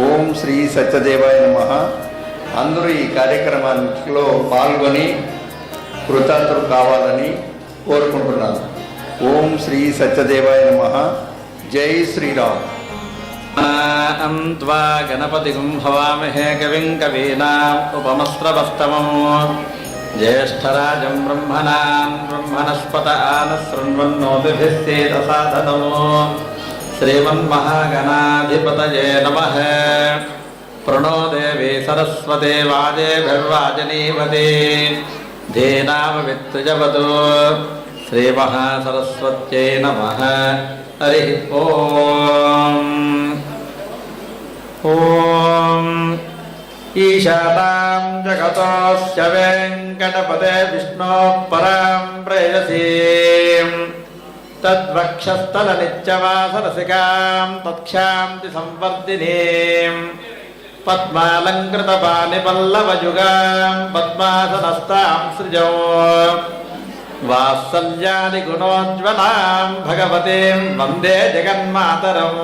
ఓం శ్రీ సత్యదేవాయ నమః. అందరూ ఈ కార్యక్రమాల్లో పాల్గొని కృతార్థులు కావాలని కోరుకుంటున్నాను. ఓం శ్రీ సత్యదేవాయ నమః. జై శ్రీరామ్. త్వా గణపతిం హవామహే కవిం కవీనాం ఉపమస్రవస్తమం జ్యేష్ఠరాజం బ్రహ్మణస్పత ఆనశృణ్వన్నోతిభిస్సేదసాదనమో శ్రీమన్మహాగణాధిపతయే నమః. ప్రణో దేవీ సరస్వతే వాజేభిర్వాజనీవతే ధీనామవిత్తుజవతు శ్రీమహాసరస్వత్యై నమః. హరి ఓం. ఓం ఈశానాం జగతోస్య వెంకటపతే విష్ణోః పరాం ప్రేయసీం తద్వక్షస్థల నిత్యవాసరసికాం తత్క్షాంతి సంవర్ధినీం పద్మాలంకృతపాణి పల్లవయుగాం పద్మాసనస్తాం సృజో వాత్సల్యాది గుణోజ్వలాం భగవతీం వందే జగన్మాతరం.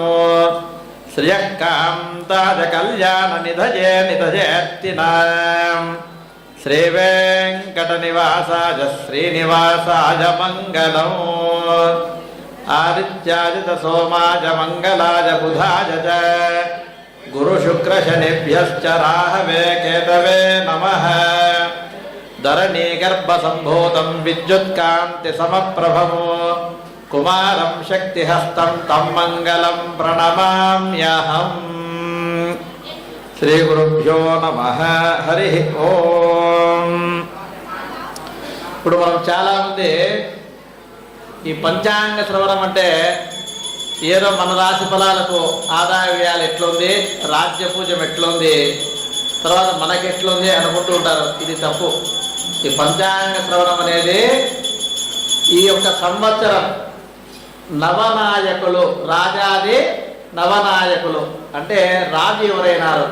శ్రియః కాంతాజ కళ్యాణ నిధయే నిధయేత్తినాం శ్రీవేంకట నివాసాయ శ్రీనివాసాయ మంగళం. ఆదిత్యాదిత సోమాయ మంగళాయ బుధాయ చ గురుశుక్రశనిభ్యశ్చ రాహవే కేతవే నమః. ధరణీగర్భసంభూతం విద్యుత్కాంతి సమప్రభం కుమారం శక్తిహస్తం తం మంగళం ప్రణమామ్యహం. శ్రీ గురుభ్యో నమః. హరి ఓం. ఇప్పుడు మనం చాలామంది ఈ పంచాంగ శ్రవణం అంటే ఏదో మన రాశి ఫలాలకు ఆదాయ వ్యయాలు ఎట్లుంది, రాజ్య పూజం ఎట్లుంది, తర్వాత మనకి ఎట్లుంది అనుకుంటూ ఉంటారు. ఇది తప్పు. ఈ పంచాంగ శ్రవణం అనేది ఈ యొక్క సంవత్సరం నవనాయకులు, రాజాది నవనాయకులు అంటే రాజు ఎవరైనారు,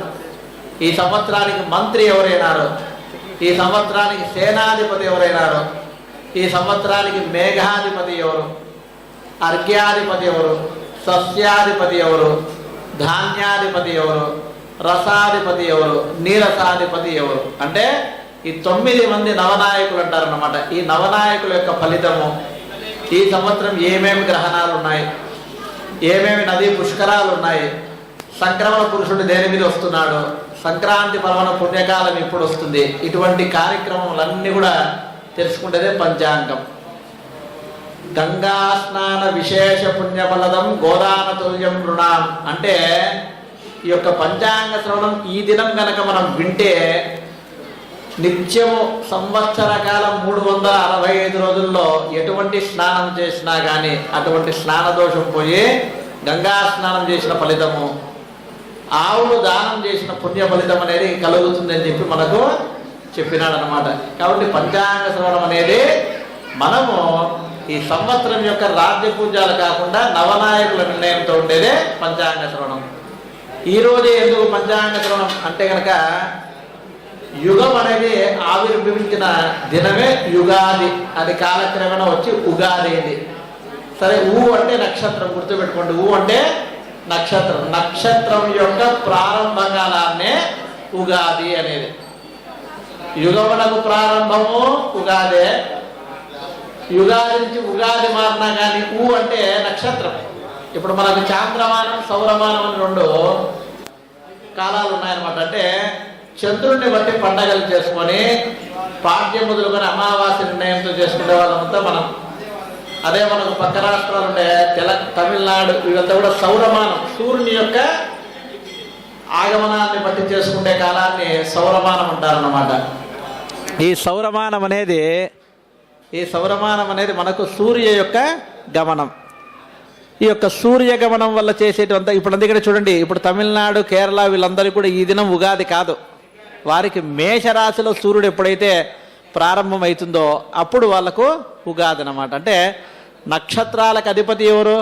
ఈ సంవత్సరానికి మంత్రి ఎవరైనారు, ఈ సంవత్సరానికి సేనాధిపతి ఎవరైనారు, ఈ సంవత్సరానికి మేఘాధిపతి ఎవరు, అర్ఘ్యాధిపతి ఎవరు, సస్యాధిపతి ఎవరు, ధాన్యాధిపతి ఎవరు, రసాధిపతి ఎవరు, నీరసాధిపతి ఎవరు అంటే ఈ 9 మంది నవనాయకులు అంటారన్నమాట. ఈ నవనాయకుల యొక్క ఫలితము ఈ సంవత్సరం ఏమేమి గ్రహణాలు ఉన్నాయి, ఏమేమి నదీ పుష్కరాలు ఉన్నాయి, సంక్రమణ పురుషుడు దేని మీద వస్తున్నాడు, సంక్రాంతి పర్వణ పుణ్యకాలం ఇప్పుడు వస్తుంది, ఇటువంటి కార్యక్రమాలన్నీ కూడా తెలుసుకుంటేదే పంచాంగం. గంగా స్నాన విశేష పుణ్యఫలదం గోదాన తుల్యం రుణాం అంటే ఈ యొక్క పంచాంగ శ్రవణం ఈ దినం కనుక మనం వింటే నిత్యము సంవత్సర కాలం 365 రోజుల్లో ఎటువంటి స్నానం చేసినా కానీ అటువంటి స్నాన దోషం పోయి గంగా స్నానం చేసిన ఫలితము, ఆవులు దానం చేసిన పుణ్య ఫలితం అనేది కలుగుతుంది అని చెప్పి మనకు చెప్పినాడు అనమాట. కాబట్టి పంచాంగ శ్రవణం అనేది మనము ఈ సంవత్సరం యొక్క రాజ్య పూజలు కాకుండా నవనాయకుల నిర్ణయంతో ఉండేదే పంచాంగ శ్రవణం. ఈరోజే ఎందుకు పంచాంగ శ్రవణం అంటే కనుక యుగం అనేది ఆవిర్భవించిన దినమే యుగాది, అది కాలక్రమేణా వచ్చి ఉగాది అయింది. సరే, ఊ అంటే నక్షత్రం, గుర్తుపెట్టుకోండి. ఊ అంటే నక్షత్రం, నక్షత్రం యొక్క ప్రారంభ కాలాన్నే ఉగాది అనేది. యుగమునకు ప్రారంభము ఉగాదే, యుగాది నుంచి ఉగాది మారినా కానీ ఊ అంటే నక్షత్రం. ఇప్పుడు మనకు చాంద్రమానం సౌరమానం అని 2 కాలాలు ఉన్నాయన్నమాట. అంటే చంద్రుడిని బట్టి పండగలు చేసుకొని పాడ్యం మొదలుకొని అమావాస్య నిర్ణయంతో చేసుకునే వాళ్ళంతా మనం. అదే మనకు పక్క రాష్ట్రాలు ఉండే తమిళనాడు ఇవంతా కూడా సౌరమానం, సూర్యుని యొక్క ఆగమనాన్ని బట్టి చేసుకునే కాలాన్ని సౌరమానం అంటారన్నమాట. ఈ సౌరమానం అనేది మనకు సూర్య యొక్క గమనం. ఈ యొక్క సూర్యగమనం వల్ల చేసేటంత ఇప్పుడు అందుకనే చూడండి, ఇప్పుడు తమిళనాడు, కేరళ వీళ్ళందరికీ కూడా ఈ దినం ఉగాది కాదు. వారికి మేషరాశిలో సూర్యుడు ఎప్పుడైతే ప్రారంభమవుతుందో అప్పుడు వాళ్ళకు ఉగాది అన్నమాట. అంటే నక్షత్రాలకు అధిపతి ఎవరు?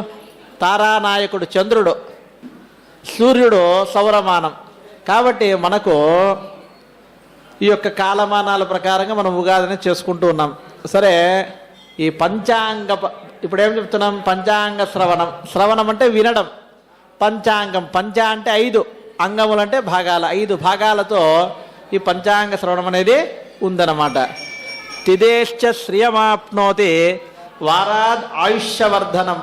తారానాయకుడు చంద్రుడు, సూర్యుడు సౌరమానం. కాబట్టి మనకు ఈ యొక్క కాలమానాల ప్రకారంగా మనం ఉగాదిని చేసుకుంటూ ఉన్నాం. సరే, ఈ పంచాంగ ఇప్పుడు ఏం చెప్తున్నాం? పంచాంగ శ్రవణం. శ్రవణం అంటే వినడం. పంచాంగం, పంచ అంటే 5, అంగములు అంటే భాగాలు. 5 భాగాలతో ఈ పంచాంగ శ్రవణం అనేది ఉందన్నమాట. తిదేశ్చ శ్రియమాప్నోతి వారాద్ ఆయుష్యవర్ధనం,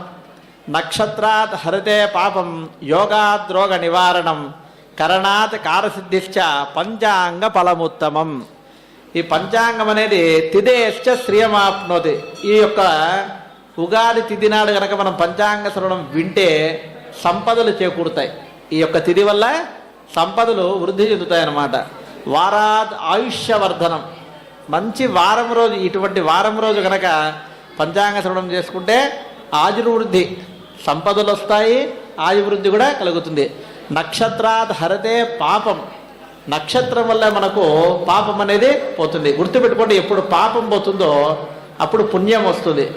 నక్షత్రాత్ హరితే పాపం, యోగాద్ రోగ నివారణం, కరణాత్ కారసిద్ధిశ్చ పంచాంగ ఫలముత్తమం. ఈ పంచాంగం అనేది తిదేశ్చ శ్రియమాప్నోతి. ఈ యొక్క ఉగాది తిథి నాడు కనుక మనం పంచాంగ శ్రవణం వింటే సంపదలు చేకూరుతాయి. ఈ యొక్క తిథి వల్ల సంపదలు వృద్ధి చెందుతాయి అన్నమాట. వారాద్ ఆయుష్యవర్ధనం, మంచి వారం రోజు, ఇటువంటి వారం రోజు కనుక పంచాంగ శ్రవణం చేసుకుంటే ఆయుర్వృద్ధి, సంపదలు వస్తాయి, ఆయుర్వృద్ధి కూడా కలుగుతుంది. నక్షత్రాత్ హరతే పాపం, నక్షత్రం వల్ల మనకు పాపం అనేది పోతుంది. గుర్తుపెట్టుకోండి, ఎప్పుడు పాపం పోతుందో అప్పుడు పుణ్యం వస్తుంది.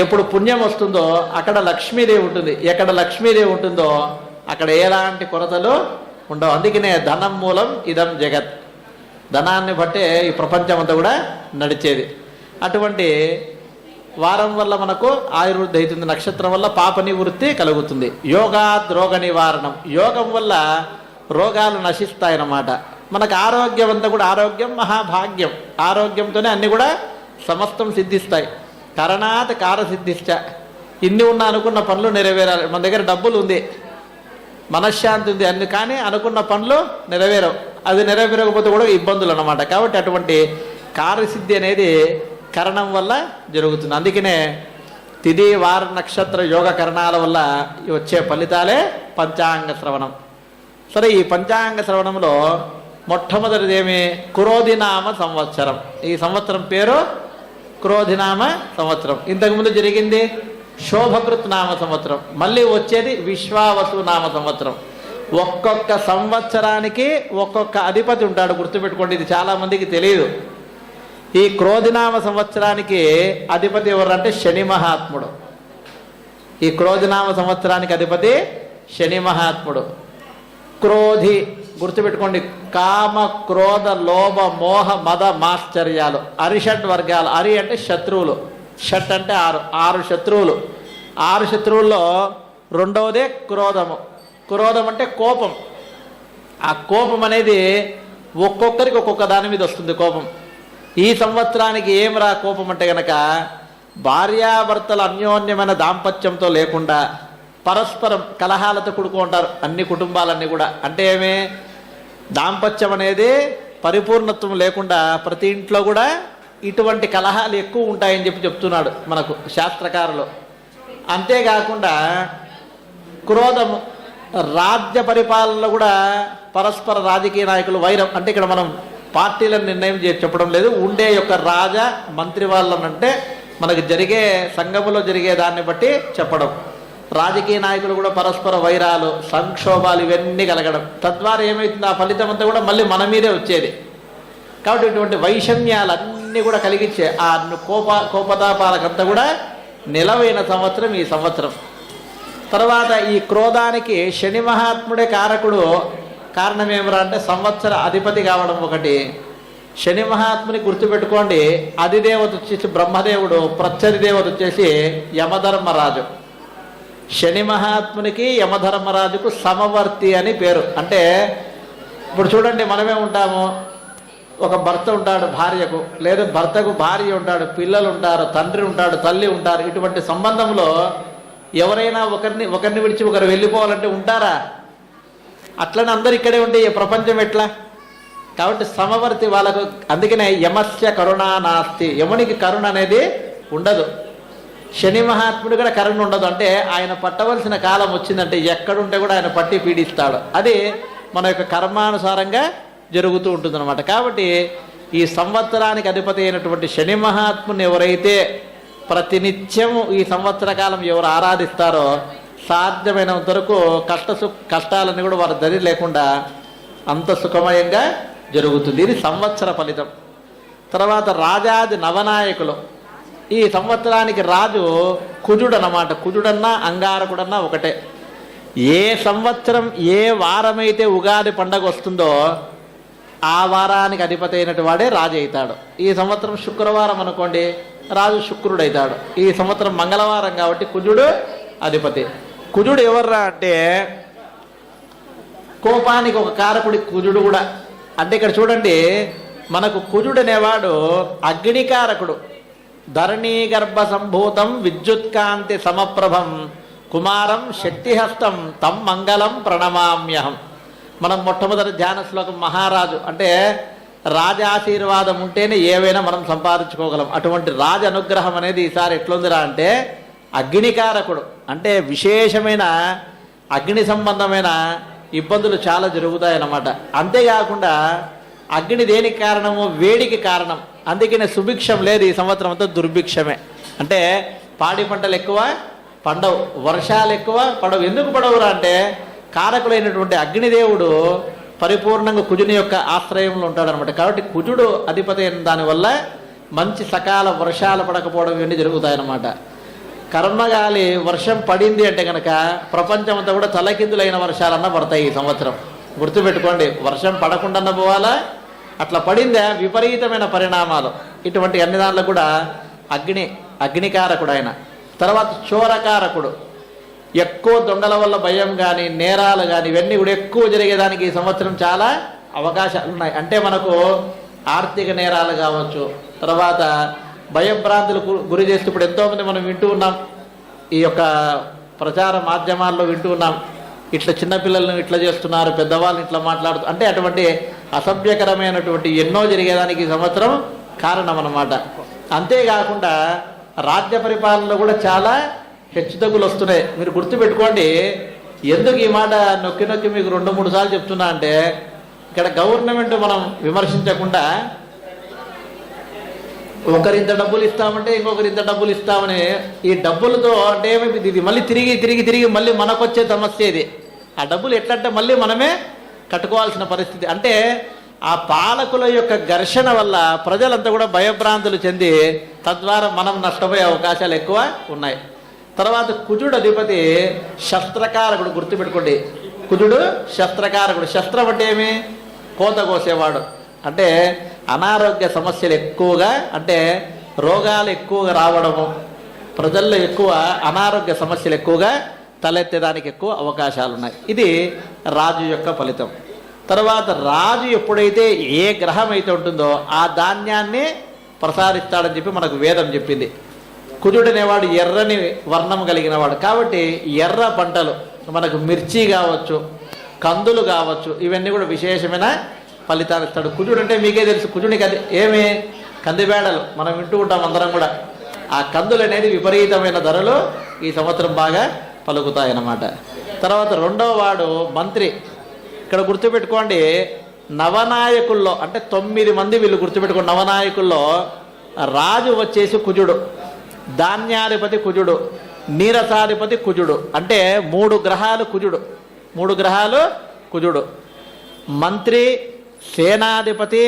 ఎప్పుడు పుణ్యం వస్తుందో అక్కడ లక్ష్మీదేవి ఉంటుంది. ఎక్కడ లక్ష్మీదేవి ఉంటుందో అక్కడ ఎలాంటి కొరతలు ఉండవు. అందుకనే ధనం మూలం ఇదం జగత్, ధనాన్ని బట్టే ఈ ప్రపంచం అంతా కూడా నడిచేది. అటువంటి వారం వల్ల మనకు ఆయుర్వృద్ధి అవుతుంది, నక్షత్రం వల్ల పాప నివృత్తి కలుగుతుంది. యోగాద్ రోగ నివారణం, యోగం వల్ల రోగాలు నశిస్తాయన్నమాట. మనకు ఆరోగ్యం అంతా కూడా, ఆరోగ్యం మహాభాగ్యం, ఆరోగ్యంతోనే అన్నీ కూడా సమస్తం సిద్ధిస్తాయి. కరణాత్ కారసిద్ధిశ్చ, ఇన్ని ఉన్న అనుకున్న పనులు నెరవేరాలి. మన దగ్గర డబ్బులు ఉంది, మనశ్శాంతి ఉంది, అన్ని, కానీ అనుకున్న పనులు నెరవేరవు. అది నెరవేరకపోతే కూడా ఇబ్బందులు అన్నమాట. కాబట్టి అటువంటి కార్యసిద్ధి అనేది కరణం వల్ల జరుగుతుంది. అందుకనే తిథి వార నక్షత్ర యోగ కరణాల వల్ల వచ్చే ఫలితాలే పంచాంగ శ్రవణం. సరే, ఈ పంచాంగ శ్రవణంలో మొట్టమొదటిది ఏమి? క్రోధినామ సంవత్సరం. ఈ సంవత్సరం పేరు క్రోధినామ సంవత్సరం. ఇంతకుముందు జరిగింది శోభకృత్ నామ సంవత్సరం, మళ్ళీ వచ్చేది విశ్వావసు నామ సంవత్సరం. ఒక్కొక్క సంవత్సరానికి ఒక్కొక్క అధిపతి ఉంటాడు. గుర్తుపెట్టుకోండి, ఇది చాలామందికి తెలియదు. ఈ క్రోధినామ సంవత్సరానికి అధిపతి ఎవరంటే శని మహాత్ముడు. ఈ క్రోధినామ సంవత్సరానికి అధిపతి శని మహాత్ముడు. క్రోధి గుర్తుపెట్టుకోండి, కామ క్రోధ లోభ మోహ మద మాశ్చర్యాలు, అరిషడ్ వర్గాలు. అరి అంటే శత్రువులు, షట్ అంటే 6 శత్రువులు. 6 శత్రువుల్లో రెండవదే క్రోధము. క్రోధం అంటే కోపం. ఆ కోపం అనేది ఒక్కొక్కరికి ఒక్కొక్క దాని మీద వస్తుంది కోపం. ఈ సంవత్సరానికి ఏం రా కోపం అంటే గనక, భార్యాభర్తల అన్యోన్యమైన దాంపత్యంతో లేకుండా పరస్పరం కలహాలతో కూడుకుంటారు అన్ని కుటుంబాలన్నీ కూడా. అంటే ఏమి? దాంపత్యం అనేది పరిపూర్ణత్వం లేకుండా ప్రతి ఇంట్లో కూడా ఇటువంటి కలహాలు ఎక్కువ ఉంటాయని చెప్తున్నాడు మనకు శాస్త్రకారులు. అంతేకాకుండా క్రోధము, రాజ్య పరిపాలనలో కూడా పరస్పర రాజకీయ నాయకులు వైరం. అంటే ఇక్కడ మనం పార్టీలను నిర్ణయం చేసి చెప్పడం లేదు, ఉండే యొక్క రాజ మంత్రి వాళ్ళనంటే మనకు జరిగే సంఘములో జరిగే దాన్ని బట్టి చెప్పడం. రాజకీయ నాయకులు కూడా పరస్పర వైరాలు, సంక్షోభాలు ఇవన్నీ కలగడం, తద్వారా ఏమవుతుంది? ఆ ఫలితం అంతా కూడా మళ్ళీ మన మీదే వచ్చేది. కాబట్టి ఇటువంటి వైషమ్యాలన్నీ కూడా కలిగించే ఆ కోపతాపాలకంతా కూడా నిలవైన సంవత్సరం ఈ సంవత్సరం. తర్వాత ఈ క్రోధానికి శని మహాత్ముడే కారకుడు. కారణం ఏమరా అంటే సంవత్సర అధిపతి కావడం ఒకటి. శని మహాత్ముని గుర్తుపెట్టుకోండి, అధిదేవత వచ్చేసి బ్రహ్మదేవుడు, ప్రత్యధి దేవత వచ్చేసి యమధర్మరాజు. శని మహాత్మునికి యమధర్మరాజుకు సమవర్తి అని పేరు. అంటే ఇప్పుడు చూడండి, మనమే ఉంటాము, ఒక భర్త ఉంటాడు భార్యకు, లేదా భర్తకు భార్య ఉంటాడు, పిల్లలు ఉంటారు, తండ్రి ఉంటాడు, తల్లి ఉంటారు. ఇటువంటి సంబంధంలో ఎవరైనా ఒకరిని విడిచి ఒకరు వెళ్ళిపోవాలంటే ఉంటారా? అట్లనే అందరు ఇక్కడే ఉంటే ఈ ప్రపంచం ఎట్లా? కాబట్టి సమవర్తి వాళ్ళకు. అందుకనే యమస్య కరుణ నాస్తి, యమునికి కరుణ అనేది ఉండదు. శని మహాత్ముడు కూడా కరుణ ఉండదు. అంటే ఆయన పట్టవలసిన కాలం వచ్చిందంటే ఎక్కడుంటే కూడా ఆయన పట్టి పీడిస్తాడు. అది మన యొక్క కర్మానుసారంగా జరుగుతూ ఉంటుందన్నమాట. కాబట్టి ఈ సంవత్సరానికి అధిపతి అయినటువంటి శని మహాత్ముని ఎవరైతే ప్రతినిత్యము ఈ సంవత్సర కాలం ఎవరు ఆరాధిస్తారో సాధ్యమైనంత వరకు కష్టాలన్నీ కూడా వారి దరి లేకుండా అంత సుఖమయంగా జరుగుతుంది. ఇది సంవత్సర ఫలితం. తర్వాత రాజాది నవనాయకులు. ఈ సంవత్సరానికి రాజు కుజుడు అన్నమాట. కుజుడన్నా అంగారకుడన్నా ఒకటే. ఏ సంవత్సరం ఏ వారమైతే ఉగాది పండగ వస్తుందో ఆ వారానికి అధిపతి అయినటువంటి వాడే రాజు అవుతాడు. ఈ సంవత్సరం శుక్రవారం అనుకోండి, రాజు శుక్రుడు అవుతాడు. ఈ సంవత్సరం మంగళవారం కాబట్టి కుజుడు అధిపతి. కుజుడు ఎవర్రా అంటే కోపానికి ఒక కారకుడి కుజుడు కూడా. అంటే ఇక్కడ చూడండి, మనకు కుజుడు అనేవాడు అగ్నికారకుడు. ధరణీ గర్భ సంభూతం విద్యుత్కాంతి సమప్రభం కుమారం శక్తిహస్తం తం మంగళం ప్రణమామ్యహం. మనం మొట్టమొదటి ధ్యాన శ్లోకం మహారాజు అంటే రాజాశీర్వాదం ఉంటేనే ఏవైనా మనం సంపాదించుకోగలం. అటువంటి రాజ అనుగ్రహం అనేది ఈసారి ఎట్లుందిరా అంటే అగ్నికారకుడు. అంటే విశేషమైన అగ్ని సంబంధమైన ఇబ్బందులు చాలా జరుగుతాయన్నమాట. అంతేకాకుండా అగ్ని దేనికి కారణము? వేడికి కారణం. అందుకనే సుభిక్షం లేదు ఈ సంవత్సరం, అంతా దుర్భిక్షమే. అంటే పాడి పంటలు ఎక్కువ పండవు, వర్షాలు ఎక్కువ పడవు. ఎందుకు పడవురా అంటే కారకులైనటువంటి అగ్నిదేవుడు పరిపూర్ణంగా కుజుని యొక్క ఆశ్రయంలో ఉంటాడనమాట. కాబట్టి కుజుడు అధిపతి అయిన దానివల్ల మంచి సకాల వర్షాలు పడకపోవడం ఇవన్నీ జరుగుతాయన్నమాట. కర్మగాలి వర్షం పడింది అంటే కనుక ప్రపంచం అంతా కూడా తలకిందులైన వర్షాలన్నా పడతాయి ఈ సంవత్సరం. గుర్తుపెట్టుకోండి, వర్షం పడకుండా పోవాలా, అట్లా పడిందే విపరీతమైన పరిణామాలు. ఇటువంటి అన్ని దాంట్లో కూడా అగ్నికారకుడు ఆయన. తర్వాత చోరకారకుడు. ఎక్కువ దొంగల వల్ల భయం కానీ నేరాలు కానీ ఇవన్నీ కూడా ఎక్కువ జరిగేదానికి ఈ సంవత్సరం చాలా అవకాశాలు ఉన్నాయి. అంటే మనకు ఆర్థిక నేరాలు కావచ్చు, తర్వాత భయభ్రాంతులకు గురి చేస్తూ ఇప్పుడు ఎంతోమంది మనం వింటూ ఉన్నాం, ఈ యొక్క ప్రచార మాధ్యమాల్లో వింటూ ఉన్నాం. ఇట్లా చిన్నపిల్లలను ఇట్లా చేస్తున్నారు, పెద్దవాళ్ళని ఇట్లా మాట్లాడుతూ, అంటే అటువంటి అసభ్యకరమైనటువంటి ఎన్నో జరిగేదానికి ఈ సంవత్సరం కారణం అన్నమాట. అంతేకాకుండా రాజ్య పరిపాలనలో కూడా చాలా హెచ్చుతగ్గులు వస్తున్నాయి. మీరు గుర్తుపెట్టుకోండి, ఎందుకు ఈ మాట నొక్కి నొక్కి మీకు 2-3 సార్లు చెప్తున్నా అంటే ఇక్కడ గవర్నమెంట్ మనం విమర్శించకుండా ఒకరింత డబ్బులు ఇస్తామంటే ఇంకొకరింత డబ్బులు ఇస్తామని ఈ డబ్బులతో అంటే ఏమైంది, ఇది మళ్ళీ తిరిగి తిరిగి తిరిగి మళ్ళీ మనకొచ్చే సమస్య ఇది. ఆ డబ్బులు ఎట్లంటే మళ్ళీ మనమే కట్టుకోవాల్సిన పరిస్థితి. అంటే ఆ పాలకుల యొక్క ఘర్షణ వల్ల ప్రజలంతా కూడా భయభ్రాంతులు చెంది తద్వారా మనం నష్టపోయే అవకాశాలు ఎక్కువ ఉన్నాయి. తర్వాత కుజుడు అధిపతి శస్త్రకారకుడు. గుర్తుపెట్టుకోండి, కుజుడు శస్త్రకారకుడు. శస్త్రం అంటే ఏమి? కోత కోసేవాడు. అంటే అనారోగ్య సమస్యలు ఎక్కువగా, అంటే రోగాలు ఎక్కువగా రావడము, ప్రజల్లో ఎక్కువ అనారోగ్య సమస్యలు ఎక్కువగా తలెత్తేదానికి ఎక్కువ అవకాశాలు ఉన్నాయి. ఇది రాజు యొక్క ఫలితం. తర్వాత రాజు ఎప్పుడైతే ఏ గ్రహం అయితే ఉంటుందో ఆ ధాన్యాన్ని ప్రసాదిస్తాడని చెప్పి మనకు వేదం చెప్పింది. కుజుడు అనేవాడు ఎర్రని వర్ణం కలిగిన వాడు. కాబట్టి ఎర్ర పంటలు మనకు మిర్చి కావచ్చు, కందులు కావచ్చు, ఇవన్నీ కూడా విశేషమైన ఫలితాలు ఇస్తాడు. కుజుడు అంటే మీకే తెలుసు, కుజుడికి అది ఏమి కందిబేడలు మనం వింటూ ఉంటాం అందరం కూడా. ఆ కందులు అనేది విపరీతమైన ధరలు ఈ సంవత్సరం బాగా పలుకుతాయన్నమాట. తర్వాత రెండవ వాడు మంత్రి. ఇక్కడ గుర్తుపెట్టుకోండి, నవనాయకుల్లో అంటే 9 మంది వీళ్ళు గుర్తుపెట్టుకోండి. నవనాయకుల్లో రాజు వచ్చేసి కుజుడు, ధాన్యాధిపతి కుజుడు, నీరసాధిపతి కుజుడు. అంటే 3 గ్రహాలు కుజుడు, 3 గ్రహాలు కుజుడు. మంత్రి, సేనాధిపతి,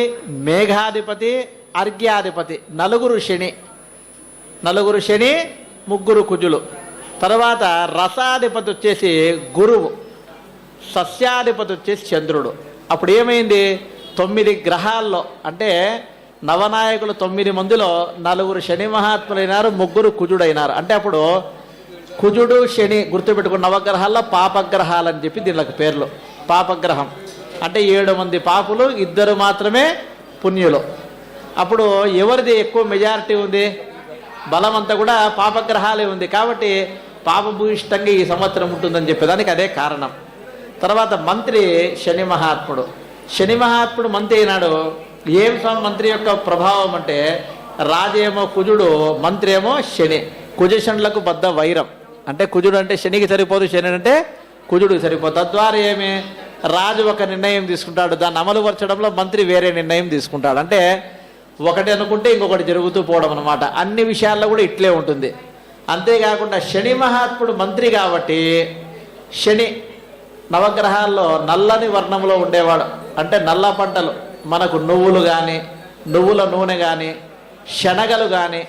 మేఘాధిపతి, అర్ఘ్యాధిపతి, 4 శని, 3 కుజులు. తర్వాత రసాధిపతి వచ్చేసి గురువు, సస్యాధిపతి వచ్చేసి చంద్రుడు. అప్పుడు ఏమైంది, 9 గ్రహాల్లో అంటే నవనాయకులు 9 మందిలో 4 శని మహాత్ములైనారు, 3 కుజుడైనారు. అంటే అప్పుడు కుజుడు శని గుర్తుపెట్టుకున్న నవగ్రహాల్లో పాపగ్రహాలు అని చెప్పి దీనికి పేర్లు. పాపగ్రహం అంటే 7 మంది పాపులు, 2 మాత్రమే పుణ్యులు. అప్పుడు ఎవరిది ఎక్కువ మెజారిటీ ఉంది, బలం అంతా కూడా పాపగ్రహాలే ఉంది. కాబట్టి పాపభూయిష్టంగా ఈ సంవత్సరం ఉంటుందని చెప్పేదానికి అదే కారణం. తర్వాత మంత్రి శని మహాత్ముడు. శని మహాత్ముడు మంత్రి అయినాడు. ఏం మంత్రి యొక్క ప్రభావం అంటే రాజేమో కుజుడు, మంత్రి ఏమో శని. కుజశనులకు బద్ద వైరం. అంటే కుజుడు అంటే శనికి సరిపోదు, శని అంటే కుజుడికి సరిపోదు. తద్వారా ఏమి, రాజు ఒక నిర్ణయం తీసుకుంటాడు, దాన్ని అమలు పరచడంలో మంత్రి వేరే నిర్ణయం తీసుకుంటాడు. అంటే ఒకటి అనుకుంటే ఇంకొకటి జరుగుతూ పోవడం అనమాట. అన్ని విషయాల్లో కూడా ఇట్లే ఉంటుంది. అంతేకాకుండా శని మహాత్ముడు మంత్రి కాబట్టి శని నవగ్రహాల్లో నల్లని వర్ణంలో ఉండేవాడు. అంటే నల్ల పంటలు మనకు నువ్వులు కానీ, నువ్వుల నూనె కానీ, శనగలు కానీ,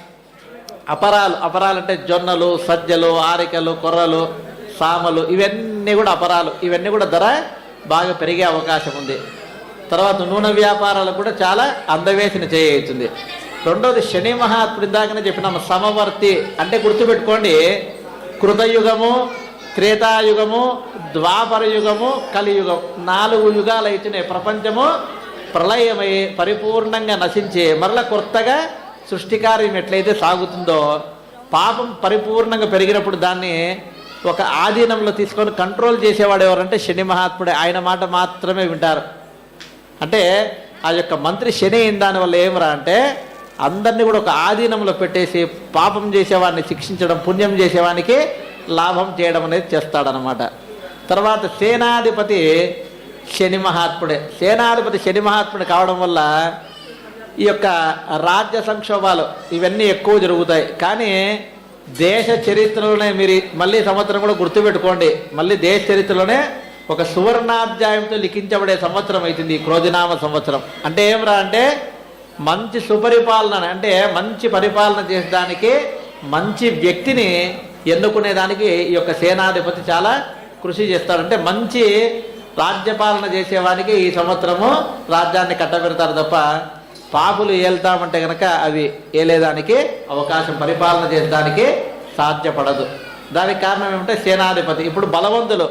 అపరాలు అంటే జొన్నలు, సజ్జలు, ఆరికలు, కొర్రలు, సామలు, ఇవన్నీ కూడా అపరాలు. ఇవన్నీ కూడా ధర బాగా పెరిగే అవకాశం ఉంది. తర్వాత నూనె వ్యాపారాలకు కూడా చాలా అందవేసిన చేయవుతుంది. రెండోది శని మహాత్ముడు ఇందాకనే చెప్పినాము సమవర్తి అంటే గుర్తుపెట్టుకోండి, కృతయుగము, త్రేతాయుగము, ద్వాపర యుగము, కలియుగం 4 యుగాలు అయితేనే ప్రపంచము ప్రళయమై పరిపూర్ణంగా నశించి మరలా కొత్తగా సృష్టి కార్యం ఎట్లయితే సాగుతుందో, పాపం పరిపూర్ణంగా పెరిగినప్పుడు దాన్ని ఒక ఆధీనంలో తీసుకొని కంట్రోల్ చేసేవాడు ఎవరంటే శని మహాత్ముడే. ఆయన మాట మాత్రమే వింటారు. అంటే ఆ యొక్క మంత్రి శని అయిన దానివల్ల ఏమరా అంటే అందరినీ కూడా ఒక ఆధీనంలో పెట్టేసి పాపం చేసేవాడిని శిక్షించడం, పుణ్యం చేసేవానికి లాభం చేయడం అనేది చేస్తాడనమాట. తర్వాత సేనాధిపతి శని మహాత్ముడే. సేనాధిపతి శని మహాత్ముడు కావడం వల్ల ఈ యొక్క రాజ్య సంక్షోభాలు ఇవన్నీ ఎక్కువ జరుగుతాయి. కానీ దేశ చరిత్రలోనే మీరు మళ్ళీ సంవత్సరం కూడా గుర్తుపెట్టుకోండి, మళ్ళీ దేశ చరిత్రలోనే ఒక సువర్ణాధ్యాయంతో లిఖించబడే సంవత్సరం అవుతుంది ఈ క్రోధినామ సంవత్సరం. అంటే ఏమరా అంటే మంచి సుపరిపాలన, అంటే మంచి పరిపాలన చేసేదానికి మంచి వ్యక్తిని ఎన్నుకునేదానికి ఈ యొక్క సేనాధిపతి చాలా కృషి చేస్తాడు. అంటే మంచి రాజ్యపాలన చేసేవానికి ఈ సంవత్సరము రాజ్యాన్ని కట్టబెడతారు తప్ప పాపులు ఏళ్తామంటే కనుక అవి ఏలేదానికి అవకాశం, పరిపాలన చేసేదానికి సాధ్యపడదు. దానికి కారణం ఏమంటే సేనాధిపతి. ఇప్పుడు బలవంతులు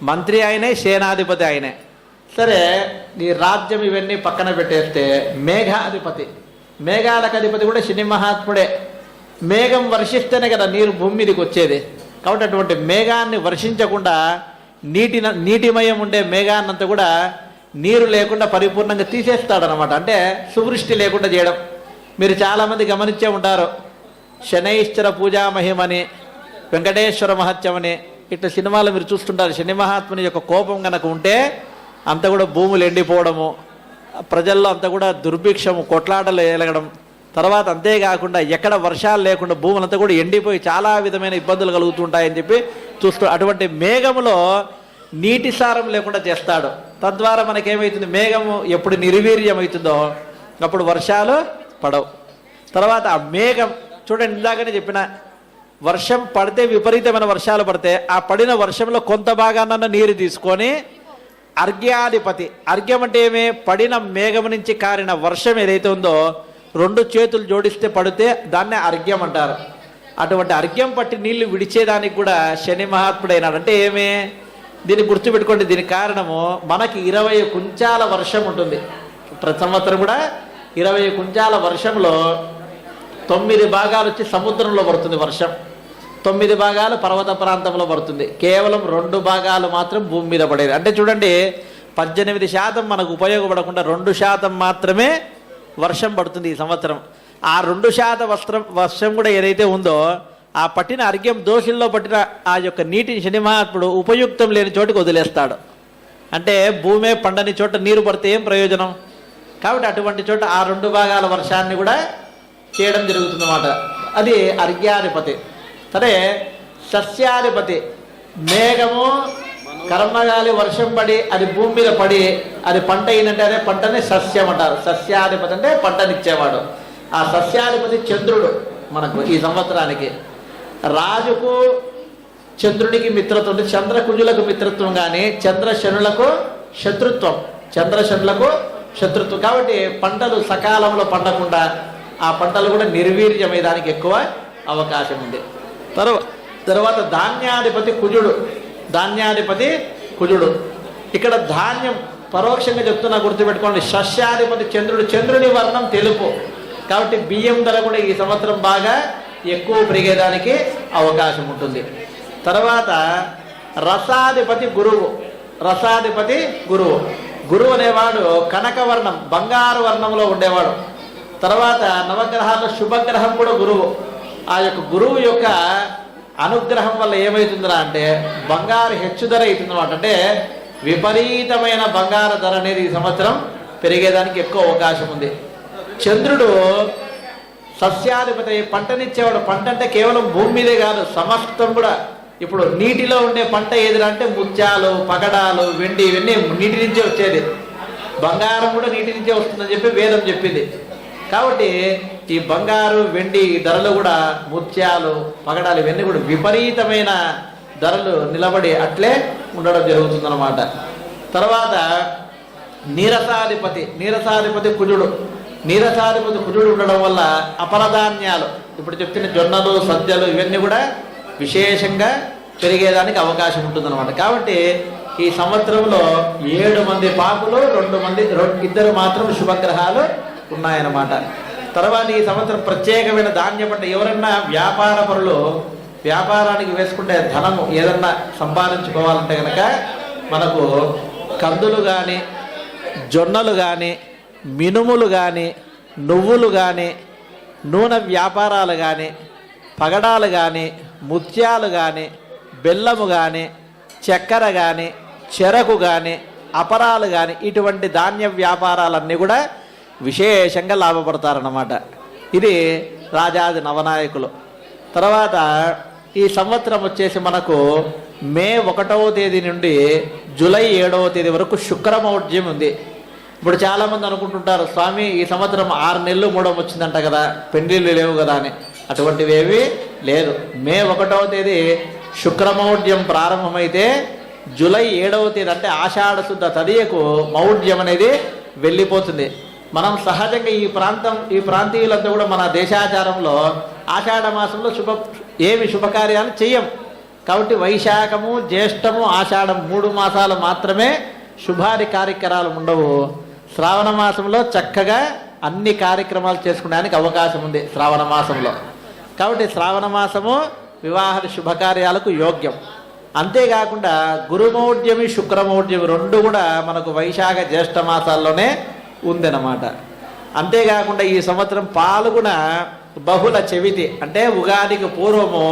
మంత్రి ఆయనే, సేనాధిపతి ఆయనే. సరే ఈ రాజ్యం ఇవన్నీ పక్కన పెట్టేస్తే మేఘాధిపతి, మేఘాలకు అధిపతి కూడా శని మహాత్ముడే. మేఘం వర్షిస్తేనే కదా నీరు భూమి మీదకి వచ్చేది. కాబట్టి అటువంటి మేఘాన్ని వర్షించకుండా నీటిమయం ఉండే మేఘాన్నంతా కూడా నీరు లేకుండా పరిపూర్ణంగా తీసేస్తాడనమాట. అంటే సువృష్టి లేకుండా చేయడం. మీరు చాలామంది గమనించే ఉంటారు, శనైశ్చర పూజా మహిమని, వెంకటేశ్వర మహత్యం అని ఇట్లా సినిమాలు మీరు చూస్తుంటారు. శని మహాత్ముని యొక్క కోపం కనుక ఉంటే అంతా కూడా భూములు ఎండిపోవడము, ప్రజల్లో అంతా కూడా దుర్భిక్షము, కొట్లాటలు ఏలగడం, తర్వాత అంతేకాకుండా ఎక్కడ వర్షాలు లేకుండా భూములంతా కూడా ఎండిపోయి చాలా విధమైన ఇబ్బందులు కలుగుతుంటాయని చెప్పి చూస్తూ అటువంటి మేఘములో నీటి సారం లేకుండా చేస్తాడు. తద్వారా మనకేమవుతుంది, మేఘము ఎప్పుడు నిర్వీర్యం అవుతుందో అప్పుడు వర్షాలు పడవు. తర్వాత ఆ మేఘం చూడండి, ఇందాకనే చెప్పిన వర్షం పడితే విపరీతమైన వర్షాలు పడితే ఆ పడిన వర్షంలో కొంత భాగాన్న నీరు తీసుకొని అర్ఘ్యాధిపతి, అర్ఘ్యం అంటే ఏమే, పడిన మేఘం నుంచి కారిన వర్షం ఏదైతే ఉందో 2 చేతులు జోడిస్తే పడితే దాన్నే అర్ఘ్యం అంటారు. అటువంటి అర్ఘ్యం పట్టి నీళ్లు విడిచేదానికి కూడా శని మహాత్ముడు అయినాడు. అంటే ఏమే, దీన్ని గుర్తుపెట్టుకోండి. దీనికి కారణము మనకి 20 కుంచాల వర్షం ఉంటుంది ప్రతి సంవత్సరం కూడా. 20 కుంచాల వర్షంలో 9 భాగాలు వచ్చి సముద్రంలో పడుతుంది వర్షం, 9 భాగాలు పర్వత ప్రాంతంలో పడుతుంది, కేవలం 2 భాగాలు మాత్రం భూమి మీద పడేది. అంటే చూడండి 18% మనకు ఉపయోగపడకుండా 2% మాత్రమే వర్షం పడుతుంది ఈ సంవత్సరం. ఆ 2% వర్షం కూడా ఏదైతే ఉందో ఆ పట్టిన అర్ఘ్యం దోషుల్లో పట్టిన ఆ యొక్క నీటిని శని మహాత్ముడు ఉపయుక్తం లేని చోటుకు వదిలేస్తాడు. అంటే భూమే పండని చోట నీరు పడితే ఏం ప్రయోజనం. కాబట్టి అటువంటి చోట ఆ 2 భాగాల వర్షాన్ని కూడా చేయడం జరుగుతుందన్నమాట. అది అర్ఘ్యాధిపతి. సరే సస్యాధిపతి, మేఘము కర్మగాలి వర్షం పడి అది భూమి మీద పడి అది పంట అయినంటే అదే పంటని సస్యం అంటారు. సస్యాధిపతి అంటే పంటనిచ్చేవాడు. ఆ సస్యాధిపతి చంద్రుడు మనకు ఈ సంవత్సరానికి. రాజుకు చంద్రునికి మిత్రత్వం, చంద్రకుజులకు మిత్రత్వం కానీ చంద్రశనులకు శత్రుత్వం, చంద్రశనులకు శత్రుత్వం. కాబట్టి పంటలు సకాలంలో పండకుండా ఆ పంటలు కూడా నిర్వీర్యమయ్యేదానికి ఎక్కువ అవకాశం ఉంది. తర్వాత ధాన్యాధిపతి కుజుడు, ధాన్యాధిపతి కుజుడు. ఇక్కడ ధాన్యం పరోక్షంగా చెప్తున్నా, గుర్తుపెట్టుకోండి. సస్యాధిపతి చంద్రుడు, చంద్రుని వర్ణం తెలుపు. కాబట్టి బియ్యం ధర కూడా ఈ సంవత్సరం బాగా ఎక్కువ పెరిగేదానికి అవకాశం ఉంటుంది. తర్వాత రసాధిపతి గురువు, రసాధిపతి గురువు. గురువు అనేవాడు కనకవర్ణం, బంగారు వర్ణంలో ఉండేవాడు. తర్వాత నవగ్రహాల్లో శుభగ్రహం కూడా గురువు. ఆ యొక్క గురువు యొక్క అనుగ్రహం వల్ల ఏమవుతుందిరా అంటే బంగారు హెచ్చు ధర అవుతుందన్నమాట. అంటే విపరీతమైన బంగారు ధర అనేది ఈ సంవత్సరం పెరిగేదానికి ఎక్కువ అవకాశం ఉంది. చంద్రుడు సస్యాధిపతి పంటనిచ్చేవాడు. పంట అంటే కేవలం భూమి మీదే కాదు, సమస్తం కూడా. ఇప్పుడు నీటిలో ఉండే పంట ఏదిరా అంటే ముత్యాలు, పగడాలు, వెండి, ఇవన్నీ నీటి నుంచే వచ్చేది. బంగారం కూడా నీటి నుంచే వస్తుందని చెప్పి వేదం చెప్పింది. కాబట్టి ఈ బంగారు, వెండి ధరలు కూడా, ముత్యాలు, పగడాలు, ఇవన్నీ కూడా విపరీతమైన ధరలు నిలబడి అట్లే ఉండడం జరుగుతుందన్నమాట. తర్వాత నీరసాధిపతి కుజుడు. నీరసాధిపతి కుజుడు ఉండడం వల్ల అపరధాన్యాలు, ఇప్పుడు చెప్తున్న జొన్నలు, సద్యలు, ఇవన్నీ కూడా విశేషంగా పెరిగేదానికి అవకాశం ఉంటుందన్నమాట. కాబట్టి ఈ సంవత్సరంలో 7 మంది పాపులు, 2 మాత్రం శుభగ్రహాలు ఉన్నాయన్నమాట. తర్వాత ఈ సంవత్సరం ప్రత్యేకమైన ధాన్య పంట. ఎవరన్నా వ్యాపార పరులు వ్యాపారానికి వేసుకుంటే ధనము ఏదన్నా సంపాదించుకోవాలంటే కనుక మనకు కందులు కానీ, జొన్నలు కానీ, మినుములు కానీ, నువ్వులు కానీ, నూనె వ్యాపారాలు కానీ, పగడాలు కానీ, ముత్యాలు కానీ, బెల్లము కానీ, చక్కెర కానీ, చెరకు కానీ, అపరాలు కానీ, ఇటువంటి ధాన్య వ్యాపారాలన్నీ కూడా విశేషంగా లాభపడతారన్నమాట. ఇది రాజాది నవనాయకులు. తర్వాత ఈ సంవత్సరం వచ్చేసి మనకు మే 1వ తేదీ నుండి జూలై 7వ తేదీ వరకు శుక్రమౌఢ్యం ఉంది. ఇప్పుడు చాలామంది అనుకుంటుంటారు, స్వామి ఈ సంవత్సరం 6 నెలలు మూడం వచ్చిందంట కదా, పెండ్లిళ్ళు లేవు కదా అని. అటువంటివి ఏవి లేదు. మే 1వ తేదీ శుక్రమౌఢ్యం ప్రారంభమైతే జూలై 7వ తేదీ అంటే ఆషాఢ శుద్ధ తదియకు మౌఢ్యం అనేది వెళ్ళిపోతుంది. మనం సహజంగా ఈ ప్రాంతీయులంతా కూడా మన దేశాచారంలో ఆషాఢ మాసంలో శుభకార్యాలు చెయ్యం. కాబట్టి వైశాఖము, జ్యేష్టము, ఆషాఢం 3 మాసాలు మాత్రమే శుభాది కార్యక్రమాలు ఉండవు. శ్రావణ మాసంలో చక్కగా అన్ని కార్యక్రమాలు చేసుకోవడానికి అవకాశం ఉంది శ్రావణ మాసంలో. కాబట్టి శ్రావణ మాసము వివాహాది శుభకార్యాలకు యోగ్యం. అంతేకాకుండా గురుమౌఢ్యమి, శుక్రమౌఢ్యమి 2 కూడా మనకు వైశాఖ జ్యేష్ఠ మాసాల్లోనే ఉందన్నమాట. అంతేకాకుండా ఈ సంవత్సరం పాల్గొన బహుళ చవితి అంటే ఉగాదికి పూర్వము